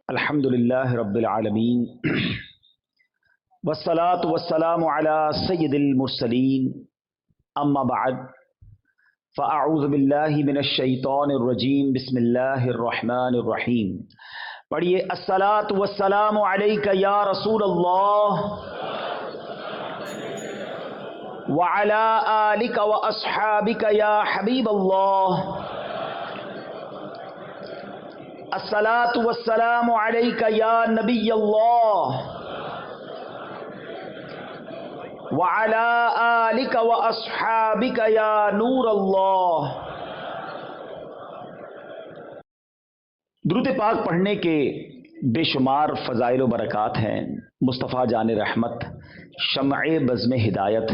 الحمدللہ رب العالمین والصلاة والسلام علی سید المرسلین اما بعد فاعوذ باللہ من الشیطان الرجیم بسم اللہ الرحمن الرحیم۔ پڑھیے الصلاة والسلام علیک یا رسول اللہ وعلی آلک واصحابک یا حبیب اللہ۔ الصلاة والسلام علیک یا نبی اللہ وعلی آلک واصحابک یا نور اللہ۔ درود پاک پڑھنے کے بے شمار فضائل و برکات ہیں۔ مصطفیٰ جان رحمت شمع بزم ہدایت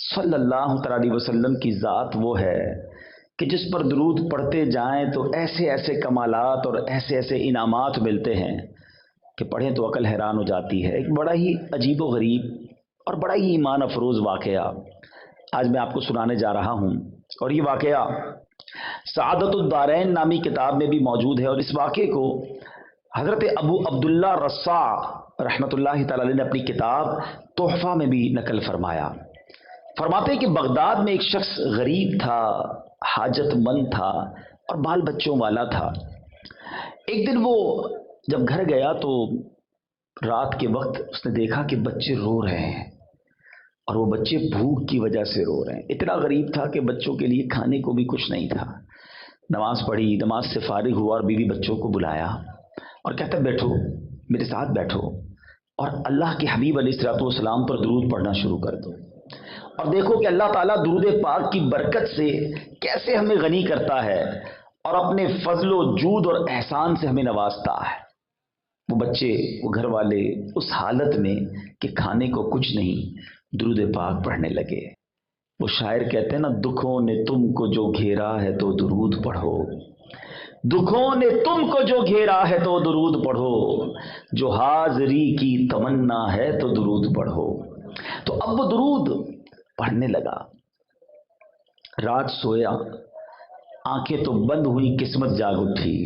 صلی اللہ تعالی علیہ وسلم کی ذات وہ ہے کہ جس پر درود پڑھتے جائیں تو ایسے ایسے کمالات اور ایسے ایسے انعامات ملتے ہیں کہ پڑھیں تو عقل حیران ہو جاتی ہے۔ ایک بڑا ہی عجیب و غریب اور بڑا ہی ایمان افروز واقعہ آج میں آپ کو سنانے جا رہا ہوں، اور یہ واقعہ سعادت الدارین نامی کتاب میں بھی موجود ہے، اور اس واقعے کو حضرت ابو عبداللہ رصاع رحمۃ اللہ تعالی علیہ نے اپنی کتاب تحفہ میں بھی نقل فرمایا۔ فرماتے ہیں کہ بغداد میں ایک شخص غریب تھا، حاجت مند تھا اور بال بچوں والا تھا۔ ایک دن وہ جب گھر گیا تو رات کے وقت اس نے دیکھا کہ بچے رو رہے ہیں، اور وہ بچے بھوک کی وجہ سے رو رہے ہیں۔ اتنا غریب تھا کہ بچوں کے لیے کھانے کو بھی کچھ نہیں تھا۔ نماز پڑھی، نماز سے فارغ ہوا اور بیوی بچوں کو بلایا اور کہتا بیٹھو، میرے ساتھ بیٹھو اور اللہ کے حبیب علیہ الصلوۃ والسلام پر درود پڑھنا شروع کر دو، اور دیکھو کہ اللہ تعالیٰ درود پاک کی برکت سے کیسے ہمیں غنی کرتا ہے اور اپنے فضل و جود اور احسان سے ہمیں نوازتا ہے۔ وہ بچے، وہ گھر والے اس حالت میں کہ کھانے کو کچھ نہیں، درود پاک پڑھنے لگے۔ وہ شاعر کہتے ہیں نا، دکھوں نے تم کو جو گھیرا ہے تو درود پڑھو، دکھوں نے تم کو جو گھیرا ہے تو درود پڑھو، جو حاضری کی تمنا ہے تو درود پڑھو۔ تو اب وہ درود پڑھنے لگا۔ رات سویا، آنکھیں تو بند ہوئی، قسمت جاگ اٹھی۔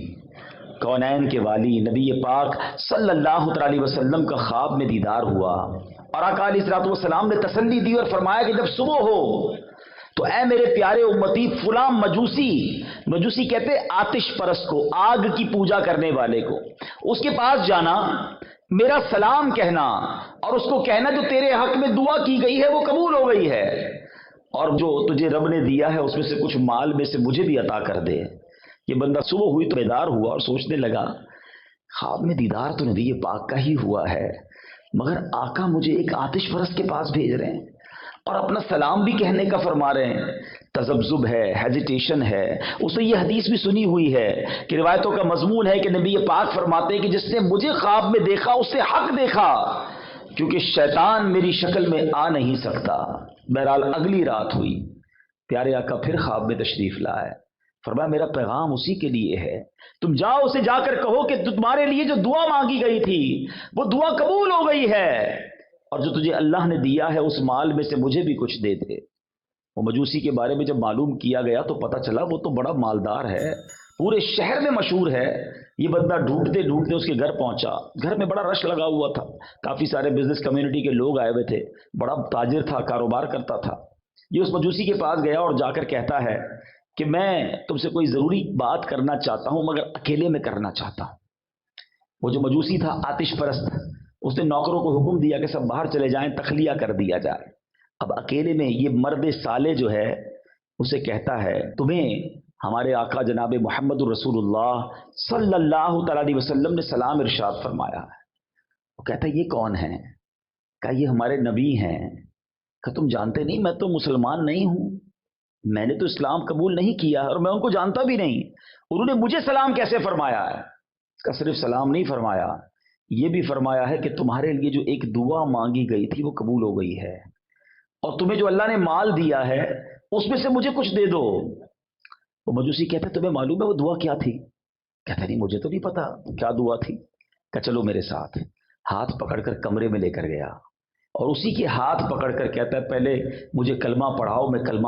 کونین کے والی نبی پاک صلی اللہ علیہ وسلم کا خواب میں دیدار ہوا، اور آقا علیہ الصلوۃ والسلام نے تسلی دی اور فرمایا کہ جب صبح ہو تو اے میرے پیارے امتی، فلاں مجوسی کہتے آتش پرست کو، آگ کی پوجا کرنے والے کو، اس کے پاس جانا، میرا سلام کہنا اور اس کو کہنا جو تیرے حق میں دعا کی گئی ہے وہ قبول ہو گئی ہے، اور جو تجھے رب نے دیا ہے اس میں سے کچھ مال میں سے مجھے بھی عطا کر دے۔ یہ بندہ صبح ہوئی تو بیدار ہوا اور سوچنے لگا، خواب میں دیدار تو نبی پاک کا ہی ہوا ہے، مگر آقا مجھے ایک آتش پرست کے پاس بھیج رہے ہیں اور اپنا سلام بھی کہنے کا فرما رہے ہیں۔ تذبذب ہے، ہیزیٹیشن ہے۔ اسے یہ حدیث بھی سنی ہوئی ہے کہ روایتوں کا مضمون ہے کہ نبی پاک فرماتے ہیں کہ جس نے مجھے خواب میں دیکھا اس سے حق دیکھا، کیونکہ شیطان میری شکل میں آ نہیں سکتا۔ بہرحال اگلی رات ہوئی، پیارے آقا پھر خواب میں تشریف لائے۔ فرمایا میرا پیغام اسی کے لیے ہے، تم جاؤ اسے جا کر کہو کہ تمہارے لیے جو دعا مانگی گئی تھی وہ دعا قبول ہو گئی ہے، اور جو تجھے اللہ نے دیا ہے اس مال میں سے مجھے بھی کچھ دے دے۔ وہ مجوسی کے بارے میں جب معلوم کیا گیا تو پتہ چلا وہ تو بڑا مالدار ہے، پورے شہر میں مشہور ہے۔ یہ بندہ ڈھونڈتے ڈھونڈتے اس کے گھر پہنچا۔ گھر میں بڑا رش لگا ہوا تھا، کافی سارے بزنس کمیونٹی کے لوگ آئے ہوئے تھے، بڑا تاجر تھا، کاروبار کرتا تھا۔ یہ اس مجوسی کے پاس گیا اور جا کر کہتا ہے کہ میں تم سے کوئی ضروری بات کرنا چاہتا ہوں، مگر اکیلے میں کرنا چاہتا ہوں۔ وہ جو مجوسی تھا، آتش پرست، اس نے نوکروں کو حکم دیا کہ سب باہر چلے جائیں، تخلیہ کر دیا جائے۔ اب اکیلے میں یہ مرد صالح جو ہے اسے کہتا ہے تمہیں ہمارے آقا جناب محمد الرسول اللہ صلی اللہ تعالی علیہ وسلم نے سلام ارشاد فرمایا ہے۔ وہ کہتا ہے یہ کون ہے؟ کہا یہ ہمارے نبی ہیں۔ کہا تم جانتے نہیں، میں تو مسلمان نہیں ہوں، میں نے تو اسلام قبول نہیں کیا اور میں ان کو جانتا بھی نہیں، انہوں نے مجھے سلام کیسے فرمایا ہے؟ کا صرف سلام نہیں فرمایا، یہ بھی فرمایا ہے کہ تمہارے لیے جو ایک دعا مانگی گئی تھی وہ قبول ہو گئی ہے، اور تمہیں جو اللہ نے مال دیا ہے اس میں سے مجھے کچھ دے دو۔ وہ مجوسی کہتا ہے تمہیں معلوم ہے وہ دعا کیا تھی؟ کہتا نہیں مجھے تو نہیں پتا کیا دعا تھی۔ کہ چلو میرے ساتھ۔ ہاتھ پکڑ کر کمرے میں لے کر گیا اور اسی کے ہاتھ پکڑ کر کہتا ہے پہلے مجھے کلمہ پڑھاؤ، میں کلمہ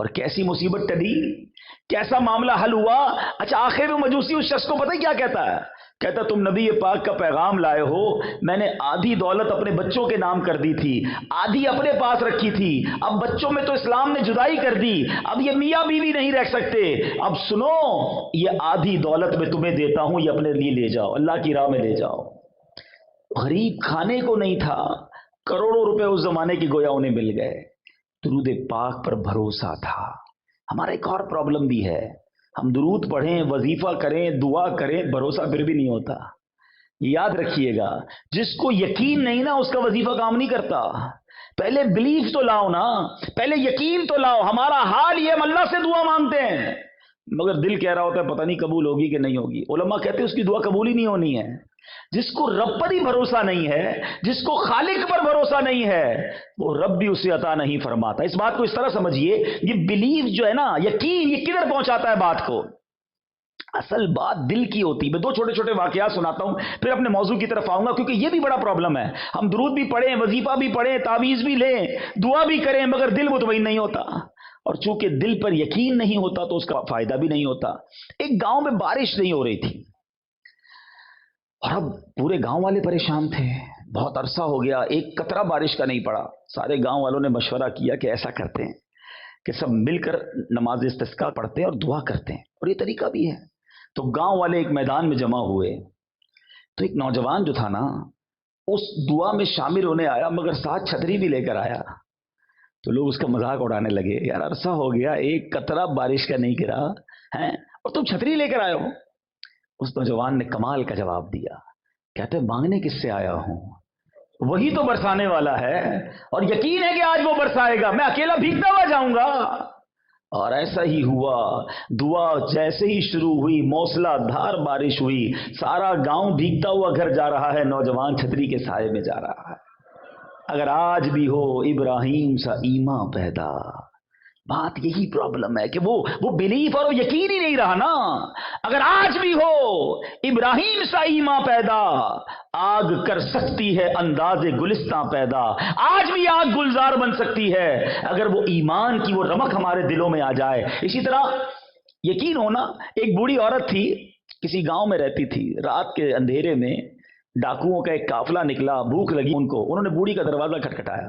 اور کیسی مصیبت ٹلی، کیسا معاملہ حل ہوا۔ اچھا آخر میں مجوسی اس شخص کو پتہ کیا کہتا ہے؟ کہتا تم نبی پاک کا پیغام لائے ہو، میں نے آدھی دولت اپنے بچوں کے نام کر دی تھی، آدھی اپنے پاس رکھی تھی، اب بچوں میں تو اسلام نے جدائی کر دی، اب یہ میاں بیوی نہیں رہ سکتے، اب سنو یہ آدھی دولت میں تمہیں دیتا ہوں، یہ اپنے لیے لے جاؤ، اللہ کی راہ میں لے جاؤ۔ غریب کھانے کو نہیں تھا، کروڑوں روپے اس زمانے کی گویا انہیں مل گئے، درود پاک پر بھروسہ تھا۔ ہمارا ایک اور پرابلم بھی ہے، ہم درود پڑھیں، وظیفہ کریں، دعا کریں، بھروسہ پھر بھی نہیں ہوتا۔ یاد رکھیے گا، جس کو یقین نہیں نا اس کا وظیفہ کام نہیں کرتا۔ پہلے بلیف تو لاؤ نا، پہلے یقین تو لاؤ۔ ہمارا حال یہ، ہم اللہ سے دعا مانگتے ہیں مگر دل کہہ رہا ہوتا ہے پتہ نہیں قبول ہوگی کہ نہیں ہوگی۔ علماء کہتے ہیں اس کی دعا قبول ہی نہیں ہونی ہے۔ جس کو رب پر ہی بھروسہ نہیں ہے، جس کو خالق پر بھروسہ نہیں ہے، وہ رب بھی اسے عطا نہیں فرماتا۔ اس بات کو اس طرح سمجھیے، یہ بلیف جو ہے نا، یقین، یہ کدھر پہنچاتا ہے بات کو؟ اصل بات دل کی ہوتی ہے۔ میں دو چھوٹے چھوٹے واقعات سناتا ہوں، پھر اپنے موضوع کی طرف آؤں گا، کیونکہ یہ بھی بڑا پرابلم ہے۔ ہم درود بھی پڑھیں، وظیفہ بھی پڑھیں، تعویذ بھی لیں، دعا بھی کریں، مگر دل مطمئن نہیں ہوتا، اور چونکہ دل پر یقین نہیں ہوتا تو اس کا فائدہ بھی نہیں ہوتا۔ ایک گاؤں میں بارش نہیں ہو رہی تھی، اور اب پورے گاؤں والے پریشان تھے، بہت عرصہ ہو گیا ایک قطرہ بارش کا نہیں پڑا۔ سارے گاؤں والوں نے مشورہ کیا کہ ایسا کرتے ہیں کہ سب مل کر نماز استسقاء پڑھتے ہیں اور دعا کرتے ہیں، اور یہ طریقہ بھی ہے۔ تو گاؤں والے ایک میدان میں جمع ہوئے، تو ایک نوجوان جو تھا نا اس دعا میں شامل ہونے آیا، مگر ساتھ چھتری بھی لے کر آیا۔ تو لوگ اس کا مذاق اڑانے لگے، یار عرصہ ہو گیا ایک قطرہ بارش کا نہیں گرا ہے اور تم چھتری لے کر آئے ہو۔ اس نوجوان نے کمال کا جواب دیا، کہتے مانگنے کس سے آیا ہوں، وہی تو برسانے والا ہے، اور یقین ہے کہ آج وہ برسائے گا، میں اکیلا بھیگتا ہوا جاؤں گا۔ اور ایسا ہی ہوا، دعا جیسے ہی شروع ہوئی موسلا دھار بارش ہوئی، سارا گاؤں بھیگتا ہوا گھر جا رہا ہے، نوجوان چھتری کے سائے میں جا رہا ہے۔ اگر آج بھی ہو ابراہیم سا ایمان پیدا، بات یہی پرابلم ہے کہ وہ بلیف اور وہ یقین ہی نہیں رہا نا۔ اگر آج بھی ہو ابراہیم سا ایمان پیدا، آگ کر سکتی ہے انداز گلستاں پیدا، آج بھی آگ گلزار بن سکتی ہے اگر وہ ایمان کی وہ رمق ہمارے دلوں میں آ جائے۔ اسی طرح یقین ہونا، ایک بوڑھی عورت تھی، کسی گاؤں میں رہتی تھی، رات کے اندھیرے میں ڈاکوؤں کا ایک قافلہ نکلا، بھوک لگی ان کو، انہوں نے بوڑھی کا دروازہ کھٹکھٹایا،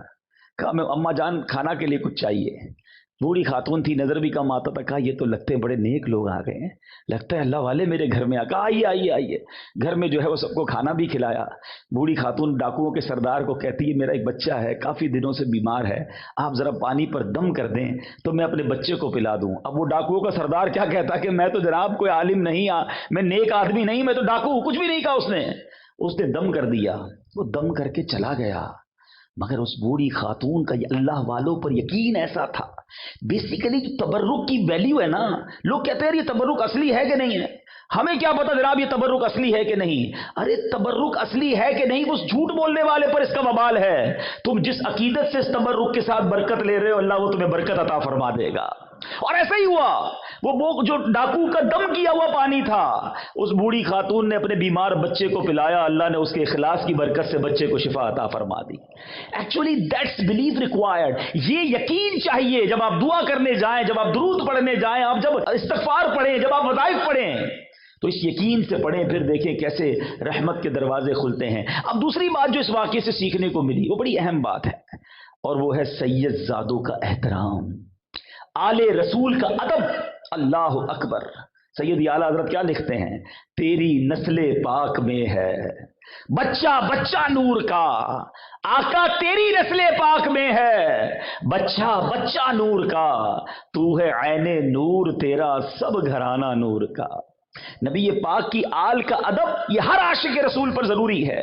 کہا میں اماں جان کھانا کے لیے کچھ چاہیے۔ بوڑھی خاتون تھی، نظر بھی کم آتا تھا، کہا یہ تو لگتے ہیں بڑے نیک لوگ آ گئے ہیں، لگتا ہے اللہ والے میرے گھر میں کہا آئیے آئیے آئیے۔ گھر میں جو ہے وہ سب کو کھانا بھی کھلایا۔ بوڑھی خاتون ڈاکوؤں کے سردار کو کہتی ہے میرا ایک بچہ ہے کافی دنوں سے بیمار ہے، آپ ذرا پانی پر دم کر دیں تو میں اپنے بچے کو پلا دوں۔ اب وہ ڈاکوؤں کا سردار کیا کہتا کہ میں تو جناب کوئی عالم نہیں، میں نیک آدمی نہیں، میں تو ڈاکو، کچھ بھی نہیں کہا اس نے دم کر دیا۔ وہ دم کر کے چلا گیا، مگر اس بوڑھی خاتون کا اللہ والوں پر یقین ایسا تھا۔ بیسیکلی جو تبرک کی ویلیو ہے نا، لوگ کہتے ہیں یہ تبرک اصلی ہے کہ نہیں ہے، ہمیں کیا پتا جناب یہ تبرک اصلی ہے کہ نہیں۔ ارے تبرک اصلی ہے کہ نہیں اس جھوٹ بولنے والے پر اس کا وبال ہے۔ تم جس عقیدت سے اس تبرک کے ساتھ برکت لے رہے ہو، اللہ وہ تمہیں برکت عطا فرما دے گا۔ اور ایسا ہی ہوا، وہ جو ڈاکو کا دم کیا ہوا پانی تھا، اس بوڑھی خاتون نے اپنے بیمار بچے کو پلایا، اللہ نے اس کے اخلاص کی برکت سے بچے کو شفا عطا فرما دی۔ ایکچولی دیٹس بلیف ریکوائرڈ، یہ یقین چاہیے جب آپ دعا کرنے جائیں، جب آپ درود پڑھنے جائیں، آپ جب استغفار پڑھیں، جب آپ وظائف پڑھیں، تو اس یقین سے پڑھیں، پھر دیکھیں کیسے رحمت کے دروازے کھلتے ہیں۔ اب دوسری بات جو اس واقعے سے سیکھنے کو ملی وہ بڑی اہم بات ہے، اور وہ ہے سید زادوں کا احترام، آل رسول کا ادب۔ اللہ اکبر، سید اعلیٰ حضرت کیا لکھتے ہیں، تیری نسل پاک میں ہے بچہ بچہ نور کا، آقا تیری نسل پاک میں ہے بچہ بچہ نور کا، تو ہے عین نور تیرا سب گھرانہ نور کا۔ نبی پاک کی آل کا ادب یہ ہر عاشق رسول پر ضروری ہے۔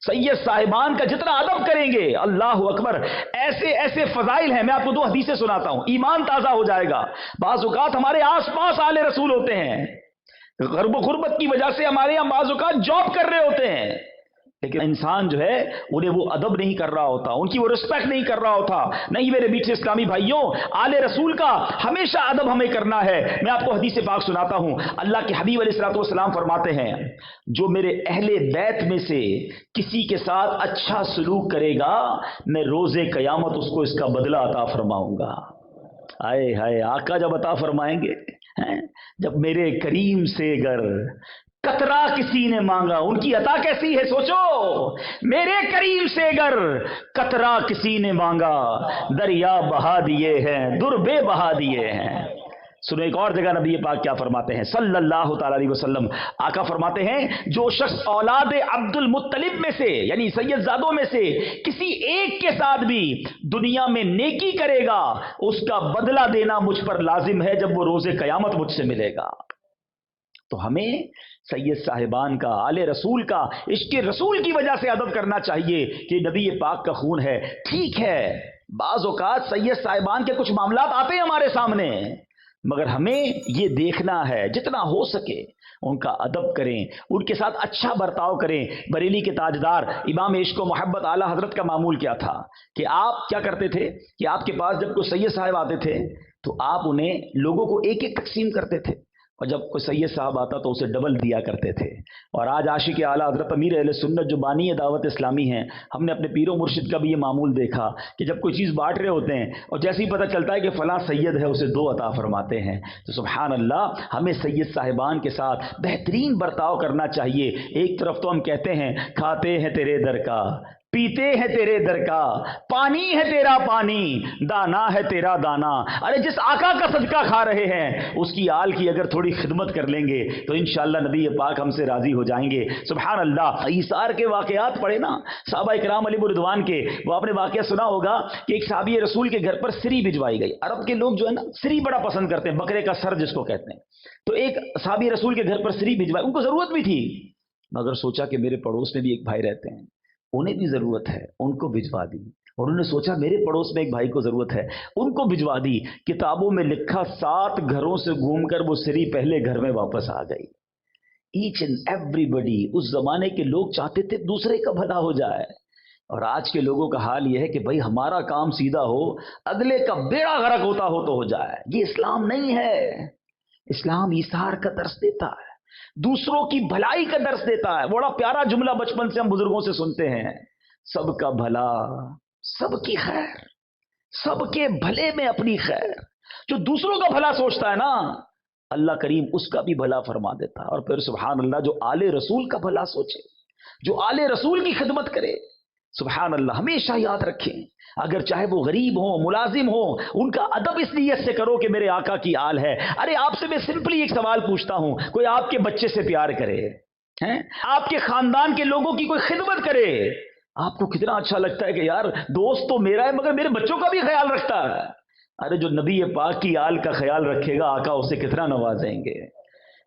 سید صاحبان کا جتنا ادب کریں گے، اللہ اکبر، ایسے ایسے فضائل ہیں۔ میں آپ کو دو حدیثیں سناتا ہوں، ایمان تازہ ہو جائے گا۔ بعض اوقات ہمارے آس پاس آل رسول ہوتے ہیں، غرب و غربت کی وجہ سے ہمارے یہاں بعض اوقات جاب کر رہے ہوتے ہیں، لیکن انسان جو ہے انہیں وہ ادب نہیں کر رہا ہوتا، ان کی وہ رسپیکٹ نہیں کر رہا ہوتا۔ نہیں میرے میٹھے اسلامی بھائیوں، آل رسول کا ہمیشہ ادب ہمیں کرنا ہے۔ میں آپ کو حدیث پاک سناتا ہوں، اللہ کے حبیب علیہ الصلوۃ والسلام فرماتے ہیں، جو میرے اہل بیت میں سے کسی کے ساتھ اچھا سلوک کرے گا، میں روز قیامت اس کو اس کا بدلہ عطا فرماؤں گا۔ آئے ہائے آقا جب عطا فرمائیں گے، ہیں، جب میرے کریم سے گر قطرہ کسی نے مانگا، ان کی عطا کیسی ہے سوچو، میرے کریم سے گر قطرہ کسی نے مانگا، دریا بہا دیے ہیں در بے بہا دیے ہیں۔ سنو ایک اور جگہ نبی پاک کیا فرماتے ہیں صلی اللہ تعالی علیہ وسلم، آقا فرماتے ہیں جو شخص اولاد عبد المطلب میں سے یعنی سید زادوں میں سے کسی ایک کے ساتھ بھی دنیا میں نیکی کرے گا، اس کا بدلہ دینا مجھ پر لازم ہے جب وہ روز قیامت مجھ سے ملے گا۔ تو ہمیں سید صاحبان کا، آل رسول کا، عشق رسول کی وجہ سے ادب کرنا چاہیے کہ نبی پاک کا خون ہے۔ ٹھیک ہے بعض اوقات سید صاحبان کے کچھ معاملات آتے ہیں ہمارے سامنے، مگر ہمیں یہ دیکھنا ہے جتنا ہو سکے ان کا ادب کریں، ان کے ساتھ اچھا برتاؤ کریں۔ بریلی کے تاجدار امام عشق و محبت اعلیٰ حضرت کا معمول کیا تھا کہ آپ کیا کرتے تھے کہ آپ کے پاس جب کوئی سید صاحب آتے تھے تو آپ انہیں لوگوں کو ایک ایک تقسیم کرتے تھے، اور جب کوئی سید صاحب آتا تو اسے ڈبل دیا کرتے تھے۔ اور آج عاشق اعلیٰ حضرت امیر اہل سنت جو بانی دعوت اسلامی ہیں، ہم نے اپنے پیر و مرشد کا بھی یہ معمول دیکھا کہ جب کوئی چیز بانٹ رہے ہوتے ہیں اور جیسے ہی پتہ چلتا ہے کہ فلاں سید ہے اسے 2 عطا فرماتے ہیں۔ تو سبحان اللہ ہمیں سید صاحبان کے ساتھ بہترین برتاؤ کرنا چاہیے۔ ایک طرف تو ہم کہتے ہیں کھاتے ہیں تیرے در کا، پیتے ہیں تیرے در کا، پانی ہے تیرا پانی، دانا ہے تیرا دانا۔ ارے جس آقا کا صدقہ کھا رہے ہیں اس کی آل کی اگر تھوڑی خدمت کر لیں گے تو انشاءاللہ نبی پاک ہم سے راضی ہو جائیں گے۔ سبحان اللہ ایثار کے واقعات پڑھے نا صحابہ اکرام علیہ رضوان کے، وہ آپ نے واقعہ سنا ہوگا کہ ایک صحابی رسول کے گھر پر سری بھجوائی گئی۔ عرب کے لوگ جو ہے نا سری بڑا پسند کرتے ہیں، بکرے کا سر جس کو کہتے ہیں۔ تو ایک صحابی رسول کے گھر پر سری بھجوائی، ان کو ضرورت بھی تھی، مگر سوچا کہ میرے پڑوس میں بھی ایک بھائی رہتے ہیں، انہیں بھی ضرورت ہے، ان کو بھجوا دی۔ اور انہوں نے سوچا میرے پڑوس میں ایک بھائی کو ضرورت ہے، ان کو بھجوا دی۔ کتابوں میں لکھا 7 گھروں سے گھوم کر وہ سری پہلے گھر میں واپس آ گئی۔ ایچ اینڈ ایوری بڈی، اس زمانے کے لوگ چاہتے تھے دوسرے کا بھلا ہو جائے، اور آج کے لوگوں کا حال یہ ہے کہ بھائی ہمارا کام سیدھا ہو، اگلے کا بیڑا غرق ہوتا ہو تو ہو جائے۔ یہ اسلام نہیں ہے۔ اسلام ایثار کا درس دیتا ہے، دوسروں کی بھلائی کا درس دیتا ہے۔ بڑا پیارا جملہ بچپن سے ہم بزرگوں سے سنتے ہیں، سب کا بھلا سب کی خیر، سب کے بھلے میں اپنی خیر۔ جو دوسروں کا بھلا سوچتا ہے نا اللہ کریم اس کا بھی بھلا فرما دیتا ہے۔ اور پھر سبحان اللہ جو آل رسول کا بھلا سوچے، جو آل رسول کی خدمت کرے، سبحان اللہ ہمیشہ یاد رکھیں اگر چاہے وہ غریب ہوں ملازم ہوں، ان کا ادب اس نیت سے کرو کہ میرے آقا کی آل ہے۔ ارے آپ سے میں سمپلی ایک سوال پوچھتا ہوں، کوئی آپ کے بچے سے پیار کرے ہیں، آپ کے خاندان کے لوگوں کی کوئی خدمت کرے، آپ کو کتنا اچھا لگتا ہے کہ یار دوست تو میرا ہے مگر میرے بچوں کا بھی خیال رکھتا ہے۔ ارے جو نبی پاک کی آل کا خیال رکھے گا آقا اسے کتنا نوازیں گے۔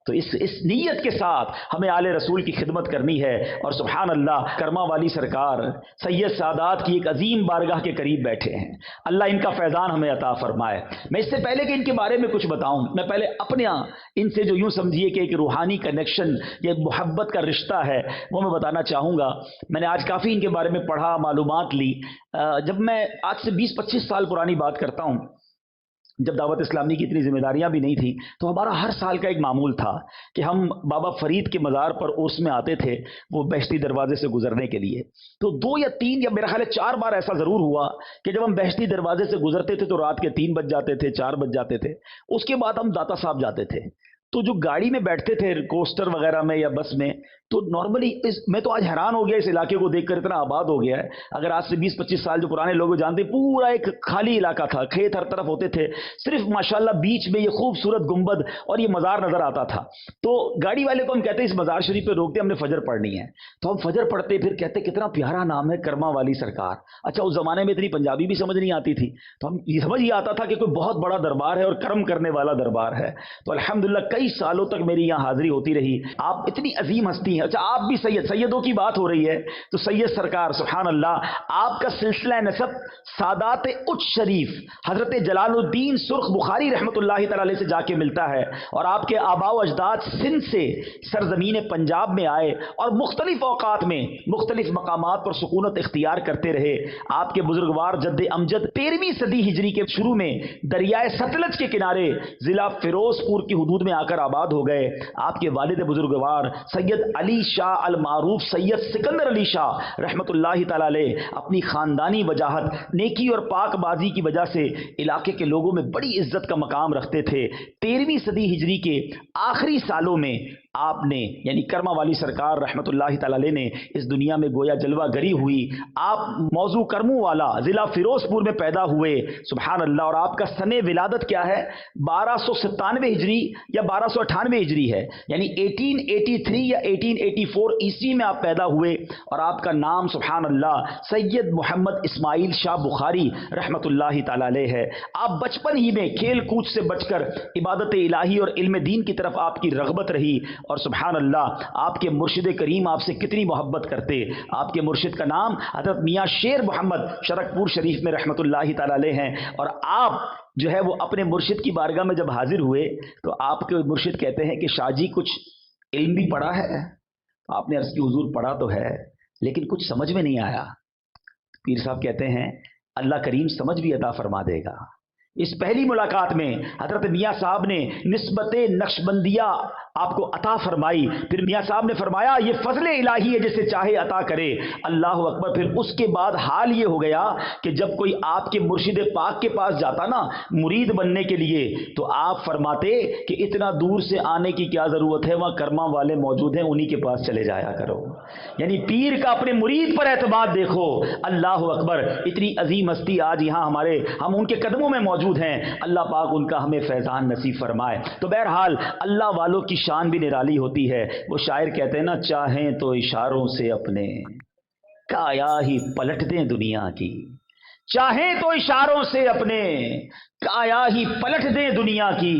تو اس نیت کے ساتھ ہمیں آل رسول کی خدمت کرنی ہے۔ اور سبحان اللہ کرما والی سرکار سید سادات کی ایک عظیم بارگاہ کے قریب بیٹھے ہیں، اللہ ان کا فیضان ہمیں عطا فرمائے۔ میں اس سے پہلے کہ ان کے بارے میں کچھ بتاؤں، میں پہلے اپنے ان سے جو یوں سمجھیے کہ ایک روحانی کنیکشن یا محبت کا رشتہ ہے وہ میں بتانا چاہوں گا۔ میں نے آج کافی ان کے بارے میں پڑھا، معلومات لی۔ جب میں آج سے 20-25 سال پرانی بات کرتا ہوں، جب دعوت اسلامی کی اتنی ذمہ داریاں بھی نہیں تھیں تو ہمارا ہر سال کا ایک معمول تھا کہ ہم بابا فرید کے مزار پر عرس میں آتے تھے وہ بہشتی دروازے سے گزرنے کے لیے۔ تو 2 یا 3 یا میرا خیال ہے 4 بار ایسا ضرور ہوا کہ جب ہم بہشتی دروازے سے گزرتے تھے تو رات کے 3 بج جاتے تھے، 4 بج جاتے تھے۔ اس کے بعد ہم داتا صاحب جاتے تھے، تو جو گاڑی میں بیٹھتے تھے کوسٹر وغیرہ میں یا بس میں، تو نارملی میں تو آج حیران ہو گیا اس علاقے کو دیکھ کر، اتنا آباد ہو گیا ہے۔ اگر آج سے 20-25 سال جو پرانے لوگ جانتے، پورا ایک خالی علاقہ تھا، کھیت ہر طرف ہوتے تھے، صرف ماشاءاللہ بیچ میں یہ خوبصورت گنبد اور یہ مزار نظر آتا تھا۔ تو گاڑی والے کو ہم کہتے ہیں اس مزار شریف پہ روکتے، ہم نے فجر پڑھنی ہے، تو ہم فجر پڑھتے، پھر کہتے کتنا پیارا نام ہے کرما والی سرکار۔ اچھا اس زمانے میں اتنی پنجابی بھی سمجھ نہیں آتی تھی، تو ہم یہ سمجھ یہ آتا تھا کہ کوئی بہت بڑا دربار ہے اور کرم کرنے والا دربار ہے۔ تو الحمدللہ کئی سالوں تک میری یہاں حاضری ہوتی رہی۔ آپ اتنی عظیم ہستی ہیں۔ اچھا آپ بھی سیدوں کی بات ہو رہی ہے تو سید سرکار سبحان اللہ آپ کا سلسلہ نسب سادات اچ شریف حضرت جلال الدین سرخ بخاری رحمۃ اللہ تعالی علیہ سے جا کے ملتا ہے، اور آپ کے آباء و اجداد سندھ سے سرزمین پنجاب میں آئے اور مختلف اوقات میں مختلف مقامات پر سکونت اختیار کرتے رہے۔ آپ کے بزرگوار جد امجد 13ویں صدی ہجری کے شروع میں دریائے ستلج کے کنارے ضلع فیروز پور کی حدود میں آ کر آباد ہو گئے۔ آپ کے والد بزرگوار سید علی علی شاہ المعروف سید سکندر علی شاہ رحمۃ اللہ تعالی علیہ اپنی خاندانی وجاہت، نیکی اور پاک بازی کی وجہ سے علاقے کے لوگوں میں بڑی عزت کا مقام رکھتے تھے۔ 13ویں صدی ہجری کے آخری سالوں میں آپ نے یعنی کرما والی سرکار رحمۃ اللہ تعالی علیہ نے اس دنیا میں گویا جلوہ گری ہوئی۔ آپ موضوع کرمو والا ضلع فیروز پور میں پیدا ہوئے، سبحان اللہ، اور آپ کا سن ولادت کیا ہے؟ 1297 ہجری یا 1298 ہجری ہے، یعنی 1883 یا 1884 عیسوی میں آپ پیدا ہوئے، اور آپ کا نام سبحان اللہ سید محمد اسماعیل شاہ بخاری رحمۃ اللہ تعالی علیہ ہے۔ آپ بچپن ہی میں کھیل کود سے بچ کر عبادت الہی اور علم دین کی طرف آپ کی رغبت رہی، اور سبحان اللہ آپ کے مرشد کریم آپ سے کتنی محبت کرتے۔ آپ کے مرشد کا نام حضرت میاں شیر محمد شرک پور شریف میں رحمۃ اللہ تعالی علیہ ہیں، اور آپ جو ہے وہ اپنے مرشد کی بارگاہ میں جب حاضر ہوئے تو آپ کے مرشد کہتے ہیں کہ شاہ جی کچھ علم بھی پڑھا ہے؟ آپ نے عرض کی حضور پڑھا تو ہے لیکن کچھ سمجھ میں نہیں آیا۔ پیر صاحب کہتے ہیں اللہ کریم سمجھ بھی عطا فرما دے گا۔ اس پہلی ملاقات میں حضرت میاں صاحب نے نسبت نقشبندیہ آپ کو عطا فرمائی، پھر میاں صاحب نے فرمایا یہ فضل الہی ہے جسے چاہے عطا کرے، اللہ اکبر۔ پھر اس کے بعد حال یہ ہو گیا کہ جب کوئی آپ کے مرشد پاک کے پاس جاتا نا مرید بننے کے لیے تو آپ فرماتے کہ اتنا دور سے آنے کی کیا ضرورت ہے، وہاں کرما والے موجود ہیں، انہی کے پاس چلے جایا کرو۔ یعنی پیر کا اپنے مرید پر اعتماد دیکھو، اللہ اکبر۔ اتنی عظیم ہستی آج یہاں ہم ان کے قدموں میں موجود ہیں، اللہ پاک ان کا ہمیں فیضان نصیب فرمائے۔ تو بہرحال اللہ والوں کی شان بھی نرالی ہوتی ہے۔ وہ شاعر کہتے ہیں نا چاہیں تو اشاروں سے اپنے کایا ہی پلٹ دیں دنیا کی، چاہیں تو اشاروں سے اپنے کایا ہی پلٹ دیں دنیا کی،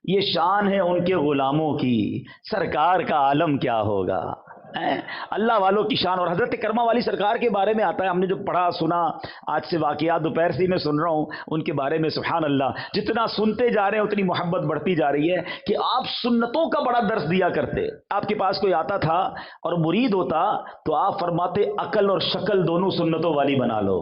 یہ شان ہے ان کے غلاموں کی، سرکار کا عالم کیا ہوگا۔ اللہ والوں کی شان۔ اور حضرت کرما والی سرکار کے بارے میں آتا ہے، ہم نے جو پڑھا سنا، آج سے واقعات دوپہر سے میں سن رہا ہوں ان کے بارے میں، سبحان اللہ، جتنا سنتے جا رہے ہیں اتنی محبت بڑھتی جا رہی ہے کہ آپ سنتوں کا بڑا درس دیا کرتے۔ آپ کے پاس کوئی آتا تھا اور مرید ہوتا تو آپ فرماتے عقل اور شکل دونوں سنتوں والی بنا لو۔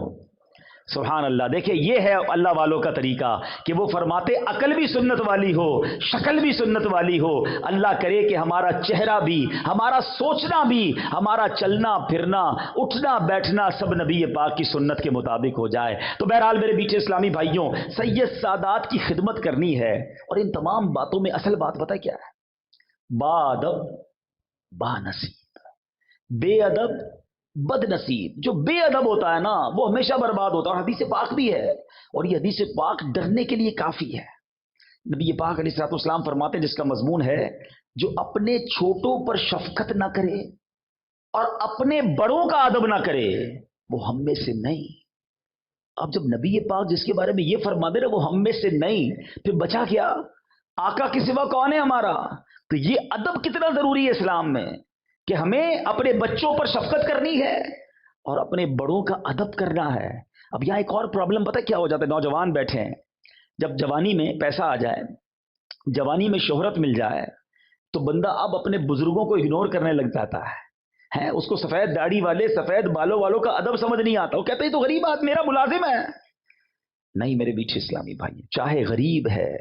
سبحان اللہ، دیکھیں یہ ہے اللہ والوں کا طریقہ کہ وہ فرماتے عقل بھی سنت والی ہو، شکل بھی سنت والی ہو۔ اللہ کرے کہ ہمارا چہرہ بھی، ہمارا سوچنا بھی، ہمارا چلنا پھرنا اٹھنا بیٹھنا سب نبی پاک کی سنت کے مطابق ہو جائے۔ تو بہرحال میرے بیچے اسلامی بھائیوں، سید سادات کی خدمت کرنی ہے، اور ان تمام باتوں میں اصل بات پتہ کیا ہے؟ با ادب با نصیب، بے ادب بد نصیب۔ جو بے ادب ہوتا ہے نا وہ ہمیشہ برباد ہوتا ہے، اور حدیث پاک بھی ہے، اور یہ حدیث پاک ڈرنے کے لیے کافی ہے۔ نبی پاک علیہ الصلوۃ والسلام فرماتے ہیں، جس کا مضمون ہے جو اپنے چھوٹوں پر شفقت نہ کرے اور اپنے بڑوں کا ادب نہ کرے وہ ہم میں سے نہیں۔ اب جب نبی پاک جس کے بارے میں یہ فرما دے رہے وہ ہم میں سے نہیں، پھر بچا کیا؟ آقا کے سوا کون ہے ہمارا؟ تو یہ ادب کتنا ضروری ہے اسلام میں کہ ہمیں اپنے بچوں پر شفقت کرنی ہے اور اپنے بڑوں کا ادب کرنا ہے۔ اب یہاں ایک اور پرابلم پتہ کیا ہو جاتا ہے؟ نوجوان بیٹھے ہیں، جب جوانی میں پیسہ آ جائے، جوانی میں شہرت مل جائے تو بندہ اب اپنے بزرگوں کو اگنور کرنے لگ جاتا ہے۔ اس کو سفید داڑھی والے سفید بالوں والوں کا ادب سمجھ نہیں آتا، وہ کہتے ہیں تو غریب آدمی میرا ملازم ہے۔ نہیں میرے بیچے اسلامی بھائی، چاہے غریب ہے،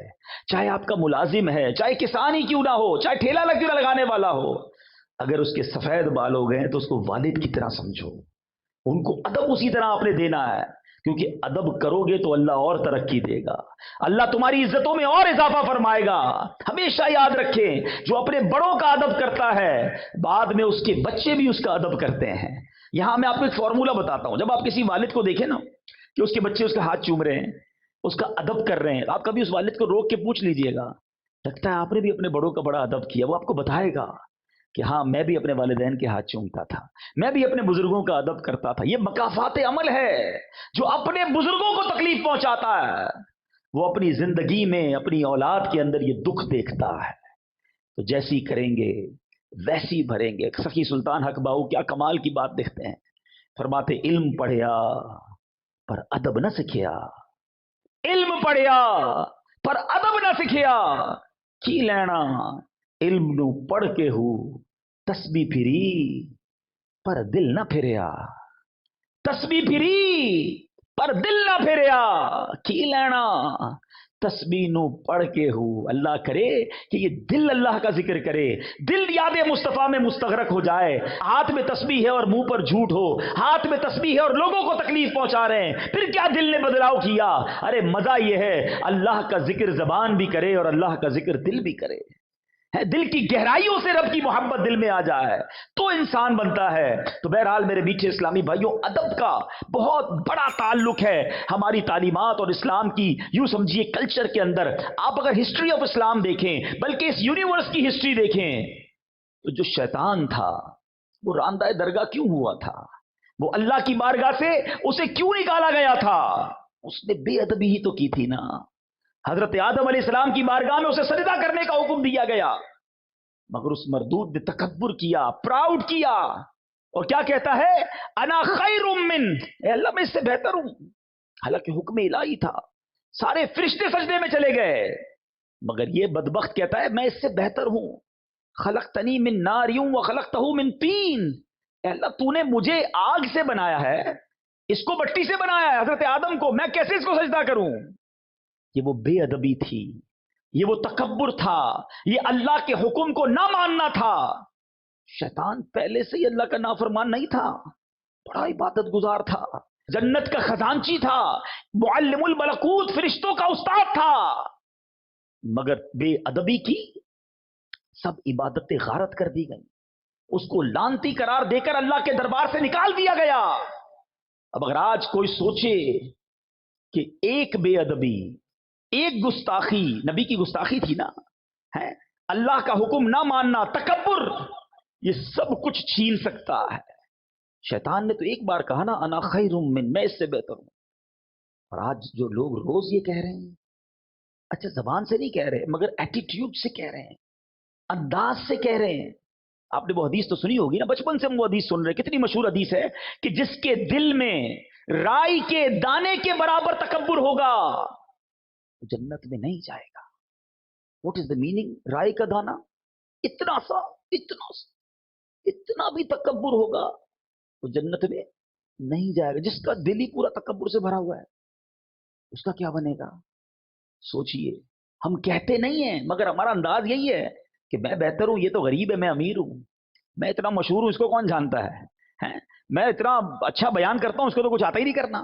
چاہے آپ کا ملازم ہے، چاہے کسان ہی کیوں نہ ہو، چاہے ٹھیلا لگانے والا ہو، اگر اس کے سفید بال ہو گئے تو اس کو والد کی طرح سمجھو، ان کو ادب اسی طرح آپ نے دینا ہے، کیونکہ ادب کرو گے تو اللہ اور ترقی دے گا، اللہ تمہاری عزتوں میں اور اضافہ فرمائے گا۔ ہمیشہ یاد رکھیں جو اپنے بڑوں کا ادب کرتا ہے بعد میں اس کے بچے بھی اس کا ادب کرتے ہیں۔ یہاں میں آپ کو ایک فارمولہ بتاتا ہوں، جب آپ کسی والد کو دیکھیں نا کہ اس کے بچے اس کا ہاتھ چوم رہے ہیں، اس کا ادب کر رہے ہیں، آپ کبھی اس والد کو روک کے پوچھ لیجئے گا لگتا ہے آپ نے بھی اپنے بڑوں کا بڑا ادب کیا، وہ آپ کو بتائے گا کہ ہاں میں بھی اپنے والدین کے ہاتھ چومتا تھا، میں بھی اپنے بزرگوں کا ادب کرتا تھا۔ یہ مکافات عمل ہے، جو اپنے بزرگوں کو تکلیف پہنچاتا ہے وہ اپنی زندگی میں اپنی اولاد کے اندر یہ دکھ دیکھتا ہے، تو جیسی کریں گے ویسی بھریں گے۔ سخی سلطان حق باؤ کیا کمال کی بات دیکھتے ہیں، فرماتے علم پڑھیا پر ادب نہ سکھیا، علم پڑھیا پر ادب نہ سکھیا، کی لینا علم نو پڑھ کے ہو تسبیح پھری پر دل نہ پھریا، تسبیح پھری پر دل نہ پھریا، کی لینا تسبیح نو پڑھ کے ہو، اللہ کرے کہ یہ دل اللہ کا ذکر کرے، دل یاد مصطفیٰ میں مستغرق ہو جائے۔ ہاتھ میں تسبیح ہے اور منہ پر جھوٹ ہو، ہاتھ میں تسبیح ہے اور لوگوں کو تکلیف پہنچا رہے ہیں، پھر کیا دل نے بدلاؤ کیا؟ ارے مزہ یہ ہے اللہ کا ذکر زبان بھی کرے اور اللہ کا ذکر دل بھی کرے، دل کی گہرائیوں سے رب کی محبت دل میں آ جائے تو انسان بنتا ہے۔ تو بہرحال میرے میٹھے اسلامی بھائیوں، ادب کا بہت بڑا تعلق ہے ہماری تعلیمات اور اسلام کی، یوں سمجھیے کلچر کے اندر۔ آپ اگر ہسٹری آف اسلام دیکھیں، بلکہ اس یونیورس کی ہسٹری دیکھیں، تو جو شیطان تھا وہ راندہ درگاہ کیوں ہوا تھا؟ وہ اللہ کی بارگاہ سے اسے کیوں نکالا گیا تھا؟ اس نے بے ادبی ہی تو کی تھی نا۔ حضرت آدم علیہ السلام کی بارگاہ میں اسے سجدہ کرنے کا حکم دیا گیا، مگر اس مردود نے تکبر کیا، پراؤڈ کیا، اور کیا کہتا ہے؟ انا خیر من، اے اللہ میں اس سے بہتر ہوں، حالانکہ حکم الہی تھا، سارے فرشتے سجدے میں چلے گئے، مگر یہ بدبخت کہتا ہے میں اس سے بہتر ہوں۔ خلقتنی من نار وخلقتہ من طین، اے اللہ تو نے مجھے آگ سے بنایا ہے، اس کو مٹی سے بنایا ہے، حضرت آدم کو، میں کیسے اس کو سجدہ کروں؟ یہ وہ بے ادبی تھی، یہ وہ تکبر تھا، یہ اللہ کے حکم کو نہ ماننا تھا۔ شیطان پہلے سے ہی اللہ کا نافرمان نہیں تھا، بڑا عبادت گزار تھا، جنت کا خزانچی تھا، معلم الملکوت، فرشتوں کا استاد تھا، مگر بے ادبی کی، سب عبادتیں غارت کر دی گئی، اس کو لعنتی قرار دے کر اللہ کے دربار سے نکال دیا گیا۔ اب اگر آج کوئی سوچے کہ ایک بے ادبی، ایک گستاخی، نبی کی گستاخی تھی نا، ہے اللہ کا حکم نہ ماننا، تکبر، یہ سب کچھ چھین سکتا ہے۔ شیطان نے تو ایک بار کہا نا انا خیر من، میں اس سے بہتر ہوں، اور آج جو لوگ روز یہ کہہ رہے ہیں، اچھا زبان سے نہیں کہہ رہے مگر ایٹیٹیوڈ سے کہہ رہے ہیں، انداز سے کہہ رہے ہیں۔ آپ نے وہ حدیث تو سنی ہوگی نا، بچپن سے ہم وہ حدیث سن رہے ہیں، کتنی مشہور حدیث ہے کہ جس کے دل میں رائی کے دانے کے برابر تکبر ہوگا جنت میں نہیں جائے گا۔ What is the meaning? رائے کا دانا، اتنا سا، اتنا بھی تکبر ہوگا تو جنت میں نہیں جائے گا۔ جس کا دل ہی پورا تکبر سے بھرا ہوا ہے اس کا کیا بنے گا؟ سوچئے، ہم کہتے نہیں ہیں مگر ہمارا انداز یہی ہے کہ میں بہتر ہوں، یہ تو غریب ہے، میں امیر ہوں، میں اتنا مشہور ہوں، اس کو کون جانتا ہے، میں اتنا اچھا بیان کرتا ہوں، اس کو تو کچھ آتا ہی نہیں کرنا۔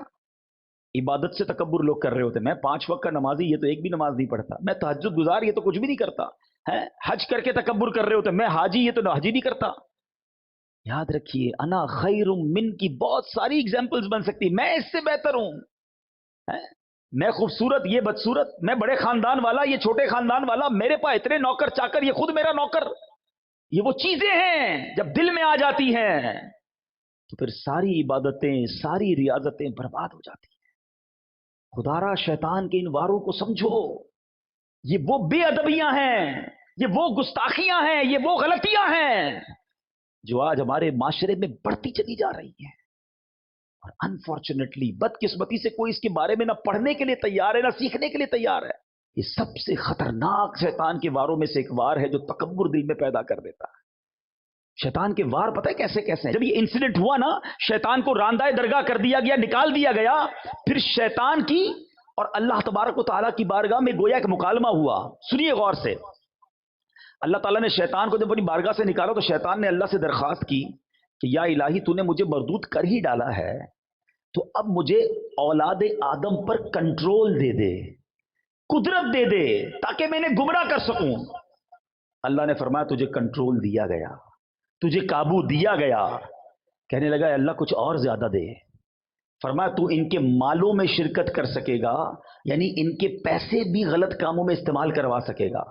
عبادت سے تکبر لوگ کر رہے ہوتے، میں 5 وقت کا نمازی، یہ تو ایک بھی نماز نہیں پڑھتا، میں تہجد گزار، یہ تو کچھ بھی نہیں کرتا ہے، حج کر کے تکبر کر رہے ہوتے، میں حاجی، یہ تو حج ہی نہیں کرتا۔ یاد رکھیے انا خیر من کی بہت ساری ایگزامپلز بن سکتی، میں اس سے بہتر ہوں، میں خوبصورت، یہ بدصورت، میں بڑے خاندان والا، یہ چھوٹے خاندان والا، میرے پاس اتنے نوکر چاکر، یہ خود میرا نوکر۔ یہ وہ چیزیں ہیں جب دل میں آ جاتی ہیں تو پھر ساری عبادتیں، ساری ریاضتیں برباد ہو جاتی ہیں۔ خدارا شیطان کے ان واروں کو سمجھو، یہ وہ بے ادبیاں ہیں، یہ وہ گستاخیاں ہیں، یہ وہ غلطیاں ہیں جو آج ہمارے معاشرے میں بڑھتی چلی جا رہی ہیں، اور انفارچونیٹلی، بدقسمتی سے کوئی اس کے بارے میں نہ پڑھنے کے لیے تیار ہے نہ سیکھنے کے لیے تیار ہے۔ یہ سب سے خطرناک شیطان کے واروں میں سے ایک وار ہے جو تکبر دل میں پیدا کر دیتا ہے۔ شیطان کے وار پتہ ہے کیسے کیسے ہیں؟ جب یہ انسیڈنٹ ہوا نا، شیطان کو راندہ درگاہ کر دیا گیا، نکال دیا گیا، پھر شیطان کی اور اللہ تبارک و تعالیٰ کی بارگاہ میں گویا ایک مکالمہ ہوا۔ سنیے غور سے، اللہ تعالیٰ نے شیطان کو جب اپنی بارگاہ سے نکالا تو شیطان نے اللہ سے درخواست کی کہ یا الہی تو نے مجھے مردود کر ہی ڈالا ہے، تو اب مجھے اولاد آدم پر کنٹرول دے دے، قدرت دے دے، تاکہ میں انہیں گمراہ کر سکوں۔ اللہ نے فرمایا تجھے کنٹرول دیا گیا، تجھے قابو دیا گیا۔ کہنے لگا اللہ کچھ اور زیادہ دے۔ فرمایا تو ان کے مالوں میں شرکت کر سکے گا، یعنی ان کے پیسے بھی غلط کاموں میں استعمال کروا سکے گا۔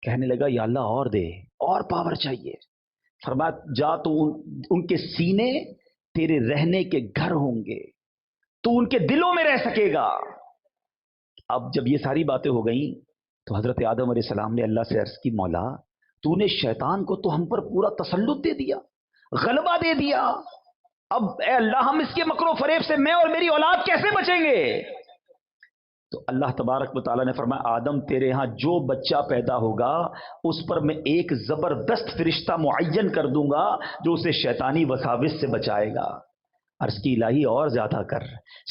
کہنے لگا یا اللہ اور دے، اور پاور چاہیے۔ فرمایا جا تو ان کے سینے تیرے رہنے کے گھر ہوں گے، تو ان کے دلوں میں رہ سکے گا۔ اب جب یہ ساری باتیں ہو گئیں تو حضرت آدم علیہ السلام نے اللہ سے عرض کی مولا تو نے شیطان کو تو ہم پر پورا تسلط دے دیا، غلبہ دے دیا، اب اے اللہ ہم اس کے مکر و فریب سے میں اور میری اولاد کیسے بچیں گے؟ تو اللہ تبارک و تعالیٰ نے فرمایا آدم تیرے ہاں جو بچہ پیدا ہوگا اس پر میں ایک زبردست فرشتہ معین کر دوں گا جو اسے شیطانی وساوس سے بچائے گا۔ عرض کی الہی اور زیادہ کر،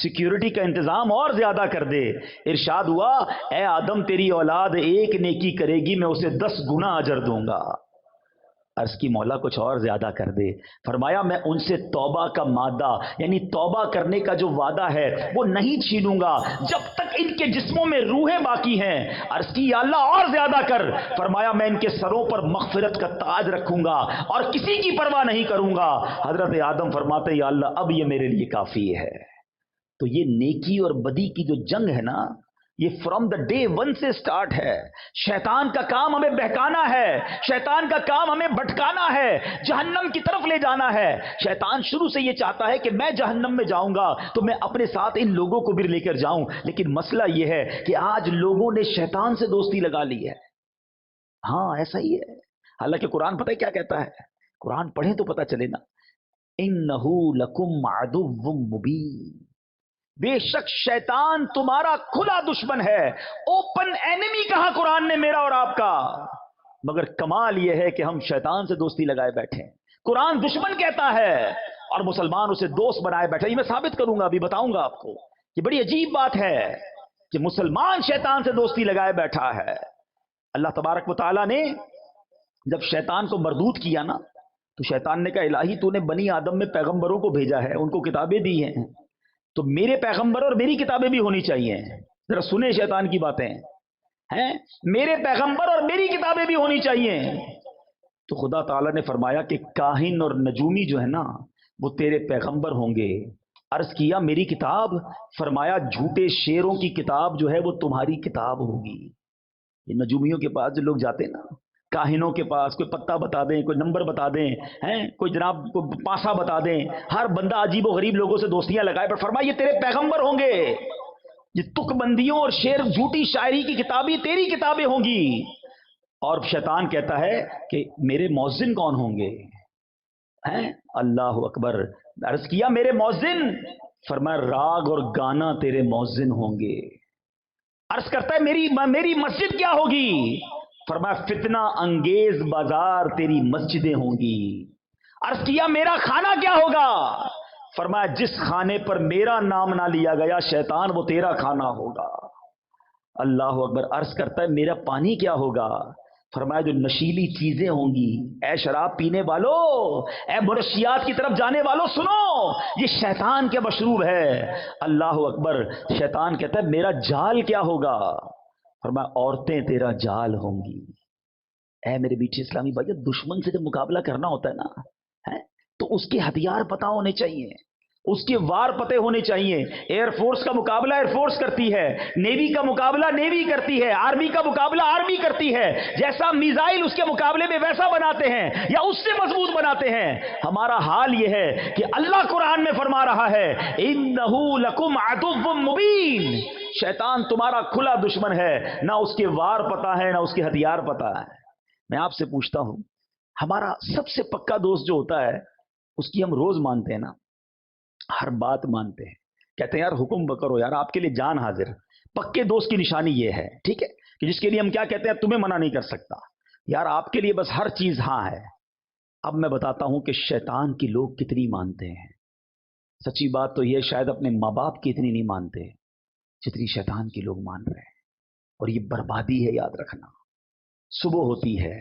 سیکیورٹی کا انتظام اور زیادہ کر دے۔ ارشاد ہوا اے آدم تیری اولاد ایک نیکی کرے گی میں اسے 10 گنا اجر دوں گا۔ عرض کی مولا کچھ اور زیادہ کر دے۔ فرمایا میں ان سے توبہ کا مادہ یعنی توبہ کرنے کا جو وعدہ ہے وہ نہیں چھینوں گا جب تک ان کے جسموں میں روحیں باقی ہیں۔ عرض کی یا اللہ اور زیادہ کر۔ فرمایا میں ان کے سروں پر مغفرت کا تاج رکھوں گا اور کسی کی پرواہ نہیں کروں گا۔ حضرت آدم فرماتے یا اللہ اب یہ میرے لیے کافی ہے۔ تو یہ نیکی اور بدی کی جو جنگ ہے نا، یہ فرام دا ڈے ون سے سٹارٹ ہے۔ شیطان کا کام ہمیں بہکانا ہے، شیطان کا کام ہمیں بھٹکانا ہے، جہنم کی طرف لے جانا ہے۔ شیطان شروع سے یہ چاہتا ہے کہ میں جہنم میں جاؤں گا تو میں اپنے ساتھ ان لوگوں کو بھی لے کر جاؤں، لیکن مسئلہ یہ ہے کہ آج لوگوں نے شیطان سے دوستی لگا لی ہے۔ ہاں ایسا ہی ہے، حالانکہ قرآن پتہ ہے کیا کہتا ہے؟ قرآن پڑھیں تو پتہ چلے نا، انہو لکم عدو مبین، بے شک شیطان تمہارا کھلا دشمن ہے، اوپن اینیمی کہا قرآن نے میرا اور آپ کا۔ مگر کمال یہ ہے کہ ہم شیطان سے دوستی لگائے بیٹھے ہیں۔ قرآن دشمن کہتا ہے اور مسلمان اسے دوست بنائے بیٹھے۔ یہ میں ثابت کروں گا، ابھی بتاؤں گا آپ کو۔ یہ بڑی عجیب بات ہے کہ مسلمان شیطان سے دوستی لگائے بیٹھا ہے۔ اللہ تبارک و تعالیٰ نے جب شیطان کو مردود کیا نا تو شیطان نے کہا الہی تو نے بنی آدم میں پیغمبروں کو بھیجا ہے، ان کو کتابیں دی ہیں، تو میرے پیغمبر اور میری کتابیں بھی ہونی چاہیے۔ ذرا سنیں شیطان کی باتیں ہیں، میرے پیغمبر اور میری کتابیں بھی ہونی چاہیے۔ تو خدا تعالیٰ نے فرمایا کہ کاہن اور نجومی جو ہے نا وہ تیرے پیغمبر ہوں گے۔ عرض کیا میری کتاب؟ فرمایا جھوٹے شیروں کی کتاب جو ہے وہ تمہاری کتاب ہوگی۔ یہ نجومیوں کے پاس جو لوگ جاتے ہیں نا، کاہنوں کے پاس کوئی پتہ بتا دیں، کوئی نمبر بتا دیں، کوئی جناب کوئی پاسا بتا دیں، ہر بندہ عجیب و غریب لوگوں سے دوستیاں لگائے، پر فرمایا یہ تیرے پیغمبر ہوں گے۔ یہ تک بندیوں اور شعر جھوٹی شاعری کی کتابیں تیری کتابیں ہوں گی۔ اور شیطان کہتا ہے کہ میرے مؤذن کون ہوں گے؟ اللہ اکبر۔ عرض کیا میرے مؤذن؟ فرمایا راگ اور گانا تیرے مؤذن ہوں گے۔ عرض کرتا ہے میری مسجد کیا ہوگی؟ فرمایا فتنہ انگیز بازار تیری مسجدیں ہوں گی۔ عرض کیا میرا کھانا کیا ہوگا؟ فرمایا جس کھانے پر میرا نام نہ لیا گیا شیطان وہ تیرا کھانا ہوگا۔ اللہ اکبر۔ عرض کرتا ہے میرا پانی کیا ہوگا؟ فرمایا جو نشیلی چیزیں ہوں گی، اے شراب پینے والوں، اے منشیات کی طرف جانے والوں سنو، یہ شیطان کے مشروب ہے۔ اللہ اکبر۔ شیطان کہتا ہے میرا جال کیا ہوگا؟ فرمایا عورتیں تیرا جال ہوں گی۔ اے میرے بیٹے اسلامی بھائی، دشمن سے جب مقابلہ کرنا ہوتا ہے نا تو اس کے ہتھیار پتہ ہونے چاہیے، اس کے وار پتے ہونے چاہیے۔ ایئر فورس کا مقابلہ ایئر فورس کرتی ہے، نیوی کا مقابلہ نیوی کرتی ہے، آرمی کا مقابلہ آرمی کرتی ہے۔ جیسا میزائل اس کے مقابلے میں ویسا بناتے ہیں یا اس سے مضبوط بناتے ہیں۔ ہمارا حال یہ ہے کہ اللہ قرآن میں فرما رہا ہے انہ لکم عدو مبین، شیطان تمہارا کھلا دشمن ہے، نہ اس کے وار پتہ ہے نہ اس کے ہتھیار پتہ ہے۔ میں آپ سے پوچھتا ہوں، ہمارا سب سے پکا دوست جو ہوتا ہے اس کی ہم روز مانتے ہیں نا، ہر بات مانتے ہیں، کہتے ہیں یار حکم کرو یار، آپ کے لیے جان حاضر۔ پکے دوست کی نشانی یہ ہے، ٹھیک ہے، کہ جس کے لیے ہم کیا کہتے ہیں تمہیں منع نہیں کر سکتا یار، آپ کے لیے بس ہر چیز ہاں ہے۔ اب میں بتاتا ہوں کہ شیطان کی لوگ کتنی مانتے ہیں۔ سچی بات تو یہ شاید اپنے ماں باپ کی اتنی نہیں مانتے جتنی شیطان کی لوگ مان رہے ہیں، اور یہ بربادی ہے، یاد رکھنا۔ صبح ہوتی ہے،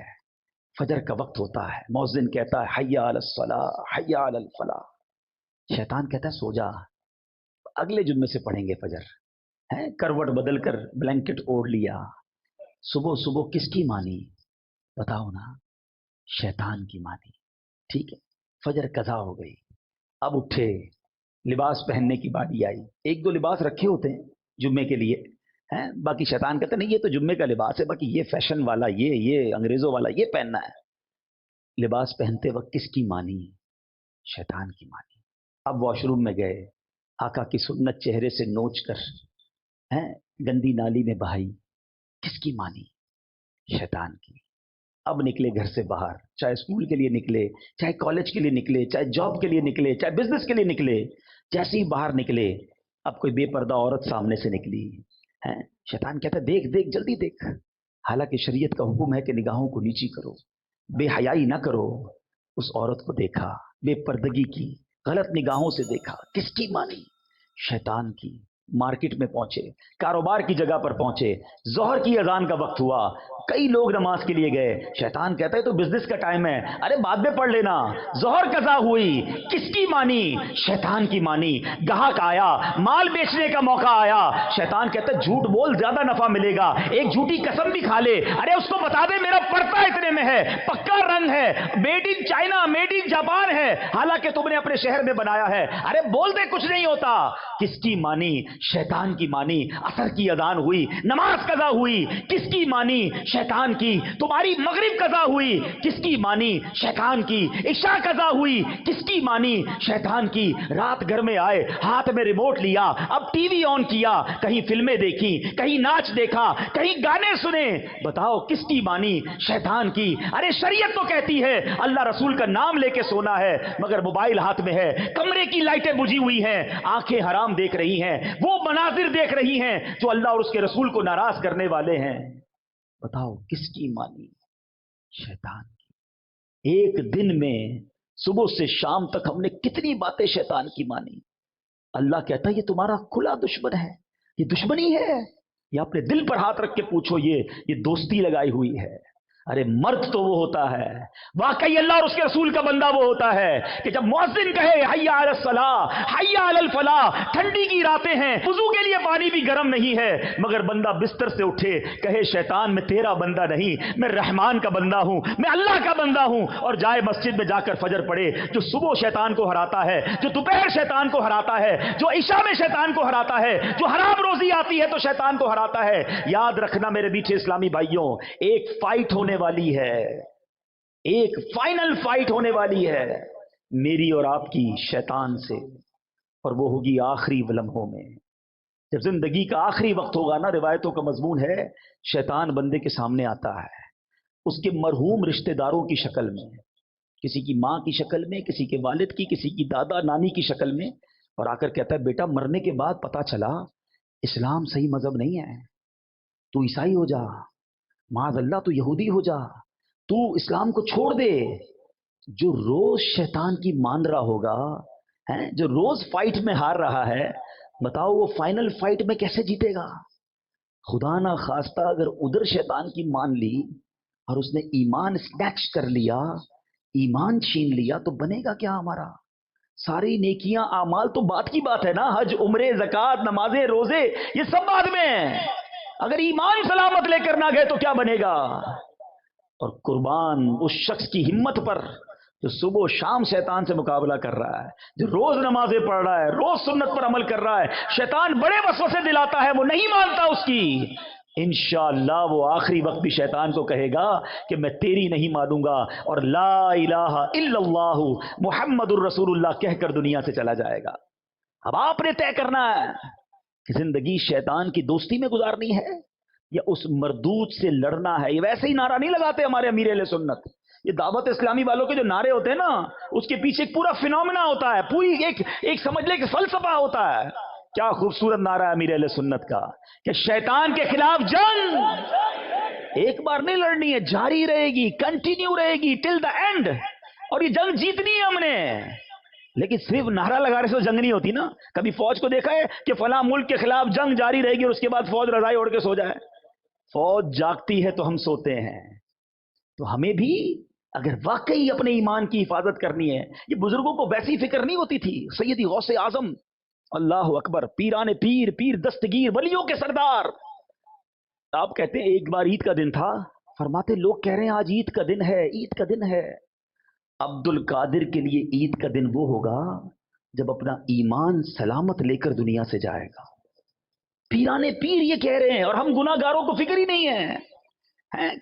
فجر کا وقت ہوتا ہے، مؤذن کہتا ہے حی علی الصلاۃ حی علی الفلاح، شیطان کہتا ہے سو جا، اگلے جمعے سے پڑھیں گے فجر، کروٹ بدل کر بلینکٹ اوڑھ لیا۔ صبح صبح کس کی مانی؟ بتاؤ نا، شیطان کی مانی، ٹھیک ہے۔ فجر قضا ہو گئی، اب اٹھے، لباس پہننے کی باری آئی، ایک دو لباس رکھے ہوتے ہیں جمعے کے لیے، باقی شیطان کہتا نہیں یہ تو جمعے کا لباس ہے، باقی یہ فیشن والا، یہ انگریزوں والا یہ پہننا ہے۔ لباس پہنتے وقت کس کی مانی؟ شیطان کی مانی۔ اب واش روم میں گئے، آقا کی سنت چہرے سے نوچ کر گندی نالی میں بہائی، کس کی مانی؟ شیطان کی۔ اب نکلے گھر سے باہر، چاہے اسکول کے لیے نکلے، چاہے کالج کے لیے نکلے، چاہے جاب کے لیے نکلے، چاہے بزنس کے لیے نکلے، جیسے ہی باہر نکلے اب کوئی بے پردہ عورت سامنے سے نکلی، شیطان کہتا ہے دیکھ دیکھ جلدی دیکھ، حالانکہ شریعت کا حکم ہے کہ نگاہوں کو نیچی کرو، بے حیائی نہ کرو۔ اس عورت کو دیکھا، بے پردگی کی، غلط نگاہوں سے دیکھا، کس کی مانی؟ شیطان کی۔ مارکیٹ میں پہنچے، کاروبار کی جگہ پر پہنچے، ظہر کی اذان کا وقت ہوا، کئی لوگ نماز کے لیے گئے، شیطان کہتا ہے تو بزنس کا ٹائم ہے، ارے بعد میں پڑھ لینا۔ ظہر قضا ہوئی، کس کی مانی؟ شیطان کی مانی۔ گاہک آیا، مال بیچنے کا موقع آیا، شیطان کہتا ہے جھوٹ بول، زیادہ نفع ملے گا، ایک جھوٹی قسم بھی کھا لے، ارے اس کو بتا دے میرا پڑتا اتنے میں ہے، پکا رنگ ہے، made in China, made in Japan ہے، حالانکہ تم نے اپنے شہر میں بنایا ہے، ارے بول دے کچھ نہیں ہوتا۔ کس کی مانی؟ شیطان کی مانی۔ عصر کی اذان ہوئی، نماز قضا ہوئی، کس کی مانی؟ شیطان کی۔ تمہاری مغرب قضا ہوئی، کس کی مانی؟ شیطان کی۔ عشاء قضا ہوئی، کس کی مانی؟ شیطان کی۔ رات گھر میں آئے، ہاتھ میں ریموٹ لیا، اب ٹی وی آن کیا، کہیں فلمیں دیکھی، کہیں ناچ دیکھا، کہیں گانے سنے، بتاؤ کس کی مانی؟ شیطان کی۔ ارے شریعت تو کہتی ہے اللہ رسول کا نام لے کے سونا ہے، مگر موبائل ہاتھ میں ہے، کمرے کی لائٹیں بجھی ہوئی ہیں، آنکھیں حرام دیکھ رہی ہیں، وہ مناظر دیکھ رہی ہیں جو اللہ اور اس کے رسول کو ناراض کرنے والے ہیں، بتاؤ کس کی مانی؟ شیطان کی۔ ایک دن میں صبح سے شام تک ہم نے کتنی باتیں شیطان کی مانی۔ اللہ کہتا ہے یہ تمہارا کھلا دشمن ہے، یہ دشمنی ہے، یہ اپنے دل پر ہاتھ رکھ کے پوچھو، یہ دوستی لگائی ہوئی ہے۔ ارے مرد تو وہ ہوتا ہے، واقعی اللہ اور اس کے رسول کا بندہ وہ ہوتا ہے کہ جب مؤذن کہے حی علی الصلاۃ، حی علی الفلاح، ٹھنڈی کی راتیں ہیں، وضو کے لیے پانی بھی گرم نہیں ہے، مگر بندہ بستر سے اٹھے کہے شیطان میں تیرا بندہ نہیں، میں رحمان کا بندہ ہوں، میں اللہ کا بندہ ہوں، اور جائے مسجد میں جا کر فجر پڑھے۔ جو صبح شیطان کو ہراتا ہے، جو دوپہر شیطان کو ہراتا ہے، جو عشاء میں شیطان کو ہراتا ہے، جو حرام روزی آتی ہے تو شیطان کو ہراتا ہے۔ یاد رکھنا میرے میٹھے اسلامی بھائیوں، ایک فائٹ ہونے والی ہے، ایک فائنل فائٹ ہونے والی ہے میری اور آپ کی شیطان سے، اور وہ ہوگی آخری لمحوں میں، جب زندگی کا آخری وقت ہوگا نا۔ روایتوں کا مضمون ہے شیطان بندے کے سامنے آتا ہے اس کے مرحوم رشتہ داروں کی شکل میں، کسی کی ماں کی شکل میں، کسی کے والد کی، کسی کی دادا نانی کی شکل میں، اور آ کر کہتا ہے بیٹا مرنے کے بعد پتا چلا اسلام صحیح مذہب نہیں ہے، تو عیسائی ہو جا، معاذ اللہ تو یہودی ہو جا، تو اسلام کو چھوڑ دے۔ جو روز شیطان کی مان رہا ہوگا، جو روز فائٹ میں ہار رہا ہے، بتاؤ وہ فائنل فائٹ میں کیسے جیتے گا؟ خدا نہ خواستہ اگر ادھر شیطان کی مان لی اور اس نے ایمان سنیچ کر لیا، ایمان چھین لیا، تو بنے گا کیا ہمارا؟ ساری نیکیاں اعمال تو بات کی بات ہے نا، حج، عمرے، زکوٰۃ، نمازیں، روزے، یہ سب بعد میں ہیں، اگر ایمان سلامت لے کر نہ گئے تو کیا بنے گا؟ اور قربان اس شخص کی ہمت پر جو صبح و شام شیطان سے مقابلہ کر رہا ہے، جو روز نمازیں پڑھ رہا ہے، روز سنت پر عمل کر رہا ہے، شیطان بڑے وسوسے دلاتا ہے، وہ نہیں مانتا اس کی، انشاءاللہ وہ آخری وقت بھی شیطان کو کہے گا کہ میں تیری نہیں مانوں گا، اور لا الہ الا اللہ محمد الرسول اللہ کہہ کر دنیا سے چلا جائے گا۔ اب آپ نے طے کرنا ہے کہ زندگی شیطان کی دوستی میں گزارنی ہے یا اس مردود سے لڑنا ہے۔ یہ ویسے ہی نعرہ نہیں لگاتے ہمارے امیر اہل سنت، یہ دعوت اسلامی والوں کے جو نعرے ہوتے ہیں نا، اس کے پیچھے ایک پورا فینومینا ہوتا ہے، پوری ایک سمجھ لے کہ فلسفہ ہوتا ہے۔ کیا خوبصورت نعرہ ہے امیر اہل سنت کا کہ شیطان کے خلاف جنگ ایک بار نہیں لڑنی ہے، جاری رہے گی، کنٹینیو رہے گی ٹل دا اینڈ، اور یہ جنگ جیتنی ہے ہم نے۔ لیکن صرف نعرہ لگانے سے جنگ نہیں ہوتی نا۔ کبھی فوج کو دیکھا ہے کہ فلاں ملک کے خلاف جنگ جاری رہے گی اور اس کے بعد فوج رضائی اوڑھ کے سو جائے؟ فوج جاگتی ہے تو ہم سوتے ہیں۔ تو ہمیں بھی اگر واقعی اپنے ایمان کی حفاظت کرنی ہے، یہ بزرگوں کو ویسی فکر نہیں ہوتی تھی۔ سیدی غوث اعظم، اللہ اکبر، پیران پیر، پیر دستگیر، ولیوں کے سردار، آپ کہتے ہیں ایک بار عید کا دن تھا، فرماتے لوگ کہہ رہے ہیں آج عید کا دن ہے، عید کا دن ہے۔ عبد القادر کے لیے عید کا دن وہ ہوگا جب اپنا ایمان سلامت لے کر دنیا سے جائے گا۔ پیران پیر یہ کہہ رہے ہیں، اور ہم گناہ گاروں کو فکر ہی نہیں ہے۔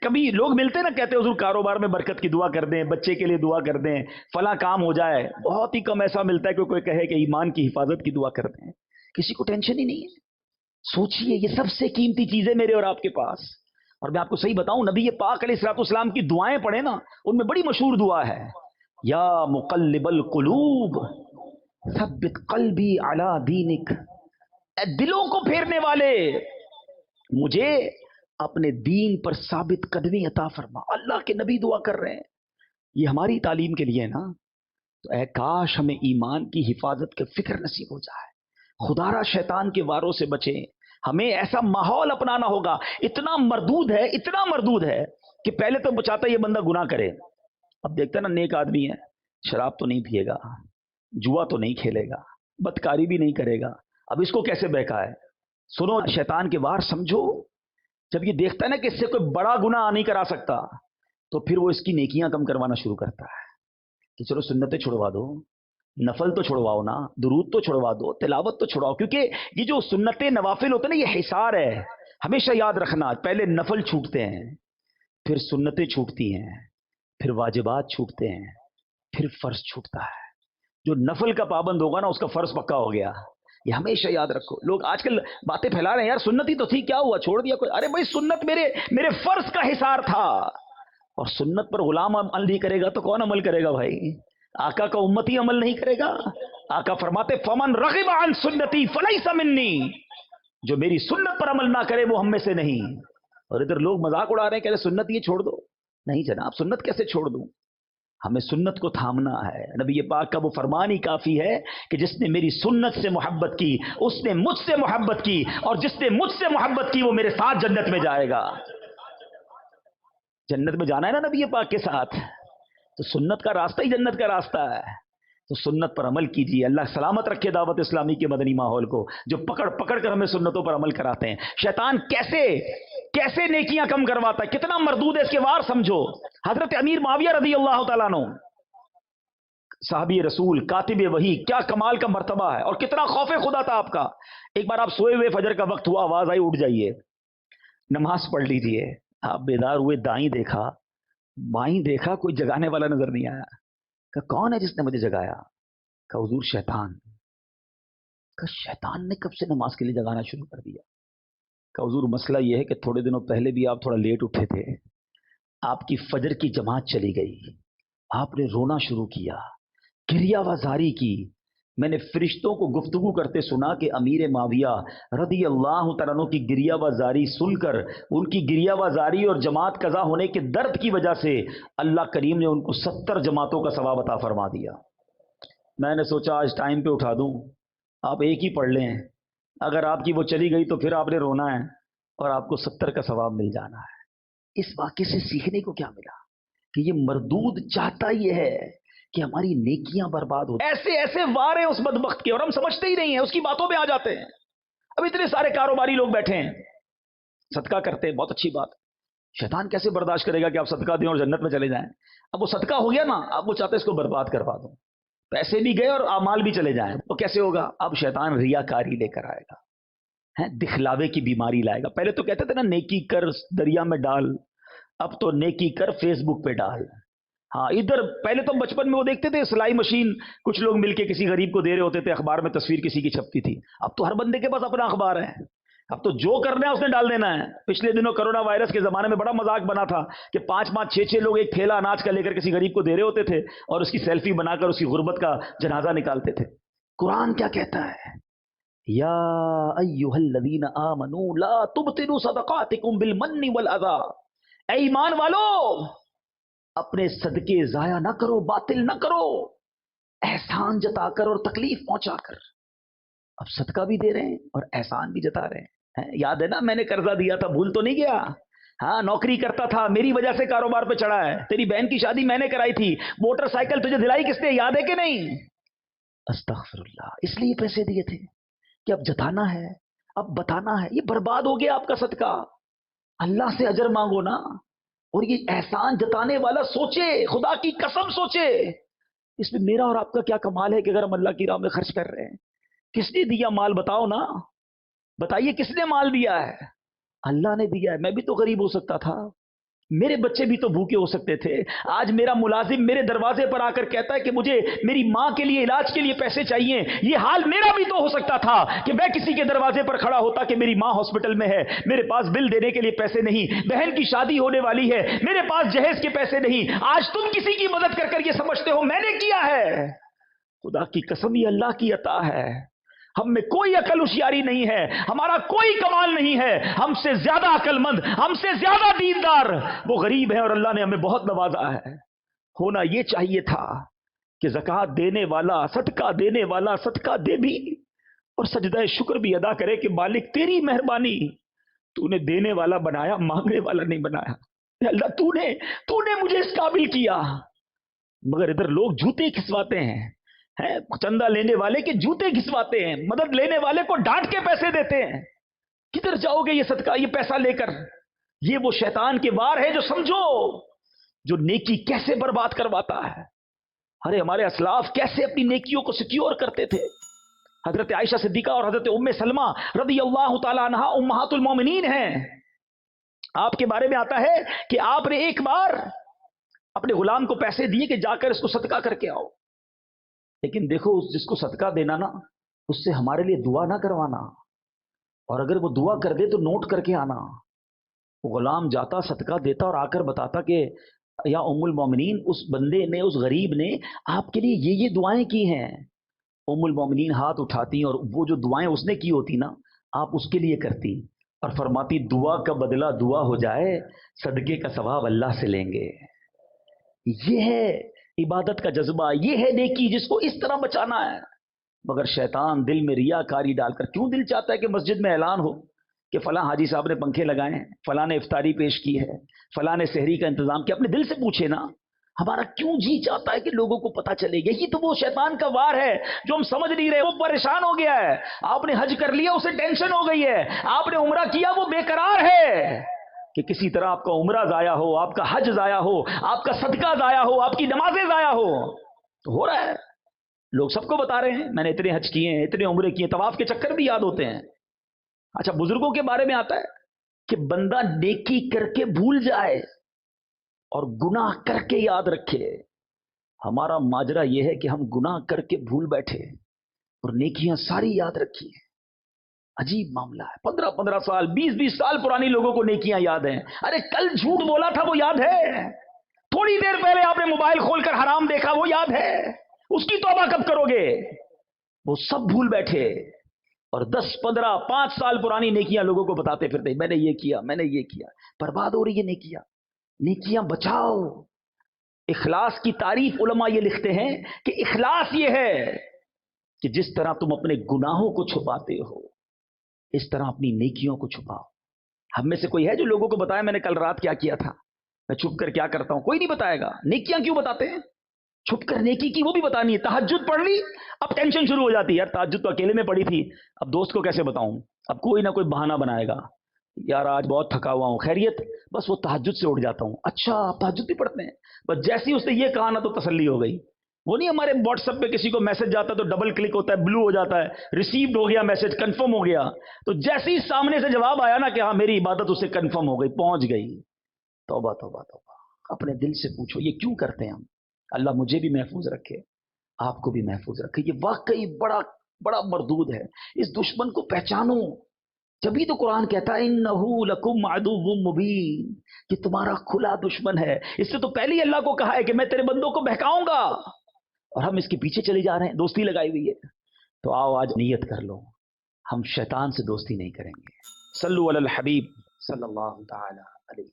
کبھی لوگ ملتے نا، کہتے حضور کاروبار میں برکت کی دعا کر دیں، بچے کے لیے دعا کر دیں، فلاں کام ہو جائے۔ بہت ہی کم ایسا ملتا ہے کہ کوئی کہے کہ ایمان کی حفاظت کی دعا کر دیں۔ کسی کو ٹینشن ہی نہیں ہے۔ سوچئے یہ سب سے قیمتی چیزیں میرے اور آپ کے پاس، اور میں آپ کو صحیح بتاؤں، نبی پاک علیہ الصلوۃ والسلام کی دعائیں پڑھیں نا، ان میں بڑی مشہور دعا ہے، یا مقلب القلوب ثبت قلبی علی دینک، اے دلوں کو پھیرنے والے مجھے اپنے دین پر ثابت قدمی عطا فرما۔ اللہ کے نبی دعا کر رہے ہیں، یہ ہماری تعلیم کے لیے نا۔ تو اے کاش ہمیں ایمان کی حفاظت کا فکر نصیب ہو جائے، خدا را شیطان کے واروں سے بچیں. ہمیں ایسا ماحول اپنانا ہوگا. اتنا مردود ہے کہ پہلے تو چاہتا یہ بندہ گناہ کرے، اب دیکھتا نا نیک آدمی ہے، شراب تو نہیں پیے گا، جوا تو نہیں کھیلے گا، بدکاری بھی نہیں کرے گا، اب اس کو کیسے بہکائے. سنو شیطان کے وار سمجھو، جب یہ دیکھتا ہے نا کہ اس سے کوئی بڑا گناہ نہیں کرا سکتا تو پھر وہ اس کی نیکیاں کم کروانا شروع کرتا ہے کہ چلو سنتیں چھڑوا دو، نفل تو چھڑواؤ نا، درود تو چھڑوا دو، تلاوت تو چھڑواؤ. کیونکہ یہ جو سنتیں نوافل ہوتے ہیں نا، یہ حصار ہے. ہمیشہ یاد رکھنا، پہلے نفل چھوٹتے ہیں، پھر سنتیں چھوٹتی ہیں، پھر واجبات چھوٹتے ہیں، پھر فرض چھوٹتا ہے. جو نفل کا پابند ہوگا نا اس کا فرض پکا ہو گیا. یہ ہمیشہ یاد رکھو. لوگ آج کل باتیں پھیلا رہے ہیں، یار سنت ہی تو تھی، کیا ہوا چھوڑ دیا کوئی؟ ارے بھائی سنت میرے فرض کا حصار تھا. اور سنت پر غلام عمل نہیں کرے گا تو کون عمل کرے گا بھائی؟ آقا کا امتی عمل نہیں کرے گا. آقا فرماتے فمن رغب عن سنتی فلیس منی، جو میری سنت پر عمل نہ کرے وہ ہم میں سے نہیں. اور ادھر لوگ مذاق اڑا رہے ہیں، کہتے سنت یہ چھوڑ دو. نہیں جناب، سنت کیسے چھوڑ دوں؟ ہمیں سنت کو تھامنا ہے. نبی پاک کا وہ فرمان ہی کافی ہے کہ جس نے میری سنت سے محبت کی اس نے مجھ سے محبت کی، اور جس نے مجھ سے محبت کی وہ میرے ساتھ جنت میں جائے گا. جنت میں جانا ہے نا نبی پاک کے ساتھ، تو سنت کا راستہ ہی جنت کا راستہ ہے. تو سنت پر عمل کیجیے. اللہ سلامت رکھے دعوت اسلامی کے مدنی ماحول کو، جو پکڑ کر ہمیں سنتوں پر عمل کراتے ہیں. شیطان کیسے نیکیاں کم کرواتا ہے، کتنا مردود ہے اس کے وار سمجھو. حضرت امیر معاویہ رضی اللہ تعالیٰ عنہ، صحابی رسول، کاتب وحی، کیا کمال کا مرتبہ ہے اور کتنا خوف خدا تھا آپ کا. ایک بار آپ سوئے ہوئے، فجر کا وقت ہوا، آواز آئی اٹھ جائیے نماز پڑھ لیجیے. آپ بیدار ہوئے، دائیں دیکھا بائیں دیکھا، کوئی جگانے والا نظر نہیں آیا. کہ کون ہے جس نے مجھے جگایا؟ کہ حضور شیطان. کہ شیطان نے کب سے نماز کے لیے جگانا شروع کر دیا؟ کہ حضور مسئلہ یہ ہے کہ تھوڑے دنوں پہلے بھی آپ تھوڑا لیٹ اٹھے تھے، آپ کی فجر کی جماعت چلی گئی، آپ نے رونا شروع کیا، گریہ وزاری کی. میں نے فرشتوں کو گفتگو کرتے سنا کہ امیر معاویہ رضی اللہ تعالیٰ عنہ کی گریہ وزاری سن کر، ان کی گریہ وزاری اور جماعت قضا ہونے کے درد کی وجہ سے اللہ کریم نے ان کو 70 جماعتوں کا ثواب عطا فرما دیا. میں نے سوچا آج ٹائم پہ اٹھا دوں، آپ ایک ہی پڑھ لیں، اگر آپ کی وہ چلی گئی تو پھر آپ نے رونا ہے اور آپ کو 70 کا ثواب مل جانا ہے. اس واقعے سے سیکھنے کو کیا ملا؟ کہ یہ مردود چاہتا یہ ہے کہ ہماری نیکیاں برباد ہو. ایسے وار ہیں اس بدبخت کے، اور ہم سمجھتے ہی نہیں ہیں، اس کی باتوں پہ آ جاتے ہیں. اب اتنے سارے کاروباری لوگ بیٹھے ہیں، صدقہ کرتے ہیں، بہت اچھی بات. شیطان کیسے برداشت کرے گا کہ آپ صدقہ دیں اور جنت میں چلے جائیں؟ اب وہ صدقہ ہو گیا نا، اب وہ چاہتے ہیں اس کو برباد کروا دو، پیسے بھی گئے اور اعمال بھی چلے جائیں. وہ کیسے ہوگا؟ اب شیطان ریاکاری لے کر آئے گا، دکھلاوے کی بیماری لائے گا. پہلے تو کہتے تھے نا نیکی کر دریا میں ڈال، اب تو نیکی کر فیس بک پہ ڈال. ہاں ادھر پہلے تو بچپن میں وہ دیکھتے تھے سلائی مشین، کچھ لوگ مل کے کسی غریب کو دے رہے ہوتے تھے، اخبار میں تصویر کسی کی چھپتی تھی. اب تو ہر بندے کے پاس اپنا اخبار ہے، اب تو جو کرنا ہے اس نے ڈال دینا ہے. پچھلے دنوں کرونا وائرس کے زمانے میں بڑا مذاق بنا تھا کہ 5 6 لوگ ایک تھیلا اناج کا لے کر کسی غریب کو دے رہے ہوتے تھے اور اس کی سیلفی بنا کر اس کی غربت کا جنازہ نکالتے تھے. قرآن کیا کہتا ہے؟ یا ایھا الذین آمنوا لا تبطلوا صدقاتکم بالمن والاذی، اے ایمان والو اپنے صدقے ضائع نہ کرو، باطل نہ کرو، احسان جتا کر اور تکلیف پہنچا کر. اب صدقہ بھی دے رہے ہیں اور احسان بھی جتا رہے ہیں. یاد ہے نا میں نے قرضہ دیا تھا، بھول تو نہیں گیا؟ ہاں نوکری کرتا تھا، میری وجہ سے کاروبار پہ چڑھا ہے. تیری بہن کی شادی میں نے کرائی تھی، موٹر سائیکل تجھے دلائی کس نے، یاد ہے کہ نہیں؟ استغفر اللہ. اس لیے پیسے دیے تھے کہ اب جتانا ہے، اب بتانا ہے. یہ برباد ہو گیا آپ کا صدقہ. اللہ سے اجر مانگو نا. اور یہ احسان جتانے والا سوچے، خدا کی قسم سوچے اس میں میرا اور آپ کا کیا کمال ہے کہ اگر ہم اللہ کی راہ میں خرچ کر رہے ہیں. کس نے دیا مال؟ بتاؤ نا، بتائیے کس نے مال دیا ہے؟ اللہ نے دیا ہے. میں بھی تو غریب ہو سکتا تھا، میرے بچے بھی تو بھوکے ہو سکتے تھے. آج میرا ملازم میرے دروازے پر آ کر کہتا ہے کہ مجھے میری ماں کے لیے علاج کے لیے پیسے چاہیے. یہ حال میرا بھی تو ہو سکتا تھا کہ میں کسی کے دروازے پر کھڑا ہوتا کہ میری ماں ہاسپٹل میں ہے، میرے پاس بل دینے کے لیے پیسے نہیں، بہن کی شادی ہونے والی ہے، میرے پاس جہیز کے پیسے نہیں. آج تم کسی کی مدد کر کر یہ سمجھتے ہو میں نے کیا ہے. خدا کی قسم یہ اللہ کی عطا ہے. ہم میں کوئی عقل ہوشیاری نہیں ہے، ہمارا کوئی کمال نہیں ہے. ہم سے زیادہ عقل مند، ہم سے زیادہ دیندار وہ غریب ہے اور اللہ نے ہمیں بہت نوازا ہے. ہونا یہ چاہیے تھا کہ زکوٰۃ دینے والا، صدقہ دینے والا صدقہ دے بھی اور سجدہ شکر بھی ادا کرے کہ مالک تیری مہربانی، تو نے دینے والا بنایا، مانگنے والا نہیں بنایا۔ اے اللہ تو نے مجھے اس قابل کیا۔ مگر ادھر لوگ جوتے کھسواتے ہیں، چندہ لینے والے کے جوتے کھسواتے ہیں، مدد لینے والے کو ڈانٹ کے پیسے دیتے ہیں۔ کدھر جاؤ گے یہ صدقہ، یہ پیسہ لے کر؟ یہ وہ شیطان کے وار ہے جو سمجھو، جو نیکی کیسے برباد کرواتا ہے۔ ارے ہمارے اسلاف کیسے اپنی نیکیوں کو سیکیور کرتے تھے۔ حضرت عائشہ صدیقہ اور حضرت ام سلمہ رضی اللہ تعالی عنہا امہات المومنین ہیں۔ آپ کے بارے میں آتا ہے کہ آپ نے ایک بار اپنے غلام کو پیسے دیے کہ جا کر اس کو صدقہ کر کے آؤ، لیکن دیکھو جس کو صدقہ دینا نا، اس سے ہمارے لیے دعا نہ کروانا، اور اگر وہ دعا کر دے تو نوٹ کر کے آنا۔ غلام جاتا صدقہ دیتا اور آ کر بتاتا کہ یا ام المومنین، اس بندے نے، اس غریب نے آپ کے لیے یہ دعائیں کی ہیں۔ ام المومنین ہاتھ اٹھاتی اور وہ جو دعائیں اس نے کی ہوتی نا، آپ اس کے لیے کرتی اور فرماتی دعا کا بدلہ دعا ہو جائے، صدقے کا ثواب اللہ سے لیں گے۔ یہ ہے عبادت کا جذبہ، یہ ہے نیکی جس کو اس طرح بچانا ہے۔ مگر شیطان دل میں ریاکاری ڈال کر، کیوں دل چاہتا ہے کہ مسجد میں اعلان ہو کہ فلاں حاجی صاحب نے پنکھے لگائے ہیں، فلاں نے افطاری پیش کی ہے، فلاں نے سحری کا انتظام کیا؟ اپنے دل سے پوچھے نا، ہمارا کیوں جی چاہتا ہے کہ لوگوں کو پتہ چلے؟ یہی تو وہ شیطان کا وار ہے جو ہم سمجھ نہیں رہے۔ وہ پریشان ہو گیا ہے، آپ نے حج کر لیا اسے ٹینشن ہو گئی ہے، آپ نے عمرہ کیا وہ بے قرار ہے کہ کسی طرح آپ کا عمرہ ضائع ہو، آپ کا حج ضائع ہو، آپ کا صدقہ ضائع ہو، آپ کی نمازیں ضائع ہو۔ تو ہو رہا ہے، لوگ سب کو بتا رہے ہیں میں نے اتنے حج کیے ہیں، اتنے عمرے کیے، طواف کے چکر بھی یاد ہوتے ہیں۔ اچھا، بزرگوں کے بارے میں آتا ہے کہ بندہ نیکی کر کے بھول جائے اور گناہ کر کے یاد رکھے۔ ہمارا ماجرا یہ ہے کہ ہم گناہ کر کے بھول بیٹھے اور نیکیاں ساری یاد رکھی ہیں۔ عجیب معاملہ ہے، 15 سال 20 سال پرانی لوگوں کو نیکیاں یاد ہیں۔ ارے کل جھوٹ بولا تھا وہ یاد ہے، تھوڑی دیر پہلے آپ نے موبائل کھول کر حرام دیکھا وہ یاد ہے، اس کی توبہ کب کرو گے؟ وہ سب بھول بیٹھے اور 10 15 5 سال پرانی نیکیاں لوگوں کو بتاتے پھرتے، میں نے یہ کیا، میں نے یہ کیا۔ برباد ہو رہی ہے نیکیاں۔ نیکیاں بچاؤ۔ اخلاص کی تعریف علماء یہ لکھتے ہیں کہ اخلاص یہ ہے کہ جس طرح تم اپنے گناہوں کو چھپاتے ہو اس طرح اپنی نیکیوں کو چھپاؤ۔ ہم میں سے کوئی ہے جو لوگوں کو بتائے میں نے کل رات کیا کیا تھا، میں چھپ کر کیا کرتا ہوں؟ کوئی نہیں بتائے گا۔ نیکیاں کیوں بتاتے ہیں؟ چھپ کر نیکی کی وہ بھی بتانی ہے۔ تہجد پڑھ لی، اب ٹینشن شروع ہو جاتی ہے، یار تہجد تو اکیلے میں پڑھی تھی، اب دوست کو کیسے بتاؤں؟ اب کوئی نہ کوئی بہانہ بنائے گا، یار آج بہت تھکا ہوا ہوں، خیریت؟ بس وہ تہجد سے اٹھ جاتا ہوں۔ اچھا آپ تہجد بھی پڑھتے ہیں؟ بس جیسی اس نے یہ کہا نا تو تسلی ہو گئی۔ وہ نہیں ہمارے واٹس ایپ پہ کسی کو میسج جاتا ہے تو ڈبل کلک ہوتا ہے، بلو ہو جاتا ہے، ریسیوڈ ہو گیا میسج، کنفرم ہو گیا، تو جیسے ہی سامنے سے جواب آیا نا کہ ہاں میری عبادت اسے کنفرم ہو گئی، پہنچ گئی۔ توبہ توبہ توبہ، اپنے دل سے پوچھو یہ کیوں کرتے ہیں ہم؟ اللہ مجھے بھی محفوظ رکھے، آپ کو بھی محفوظ رکھے۔ یہ واقعی بڑا بڑا مردود ہے، اس دشمن کو پہچانو۔ جبھی تو قرآن کہتا ہے انہو لکم عدو مبین، کہ تمہارا کھلا دشمن ہے۔ اس سے تو پہلے ہی اللہ کو کہا ہے کہ میں تیرے بندوں کو بہکاؤں گا، اور ہم اس کے پیچھے چلے جا رہے ہیں، دوستی لگائی ہوئی ہے۔ تو آؤ آج نیت کر لو، ہم شیطان سے دوستی نہیں کریں گے۔ صلو علی الحبیب صلی اللہ تعالی علیہ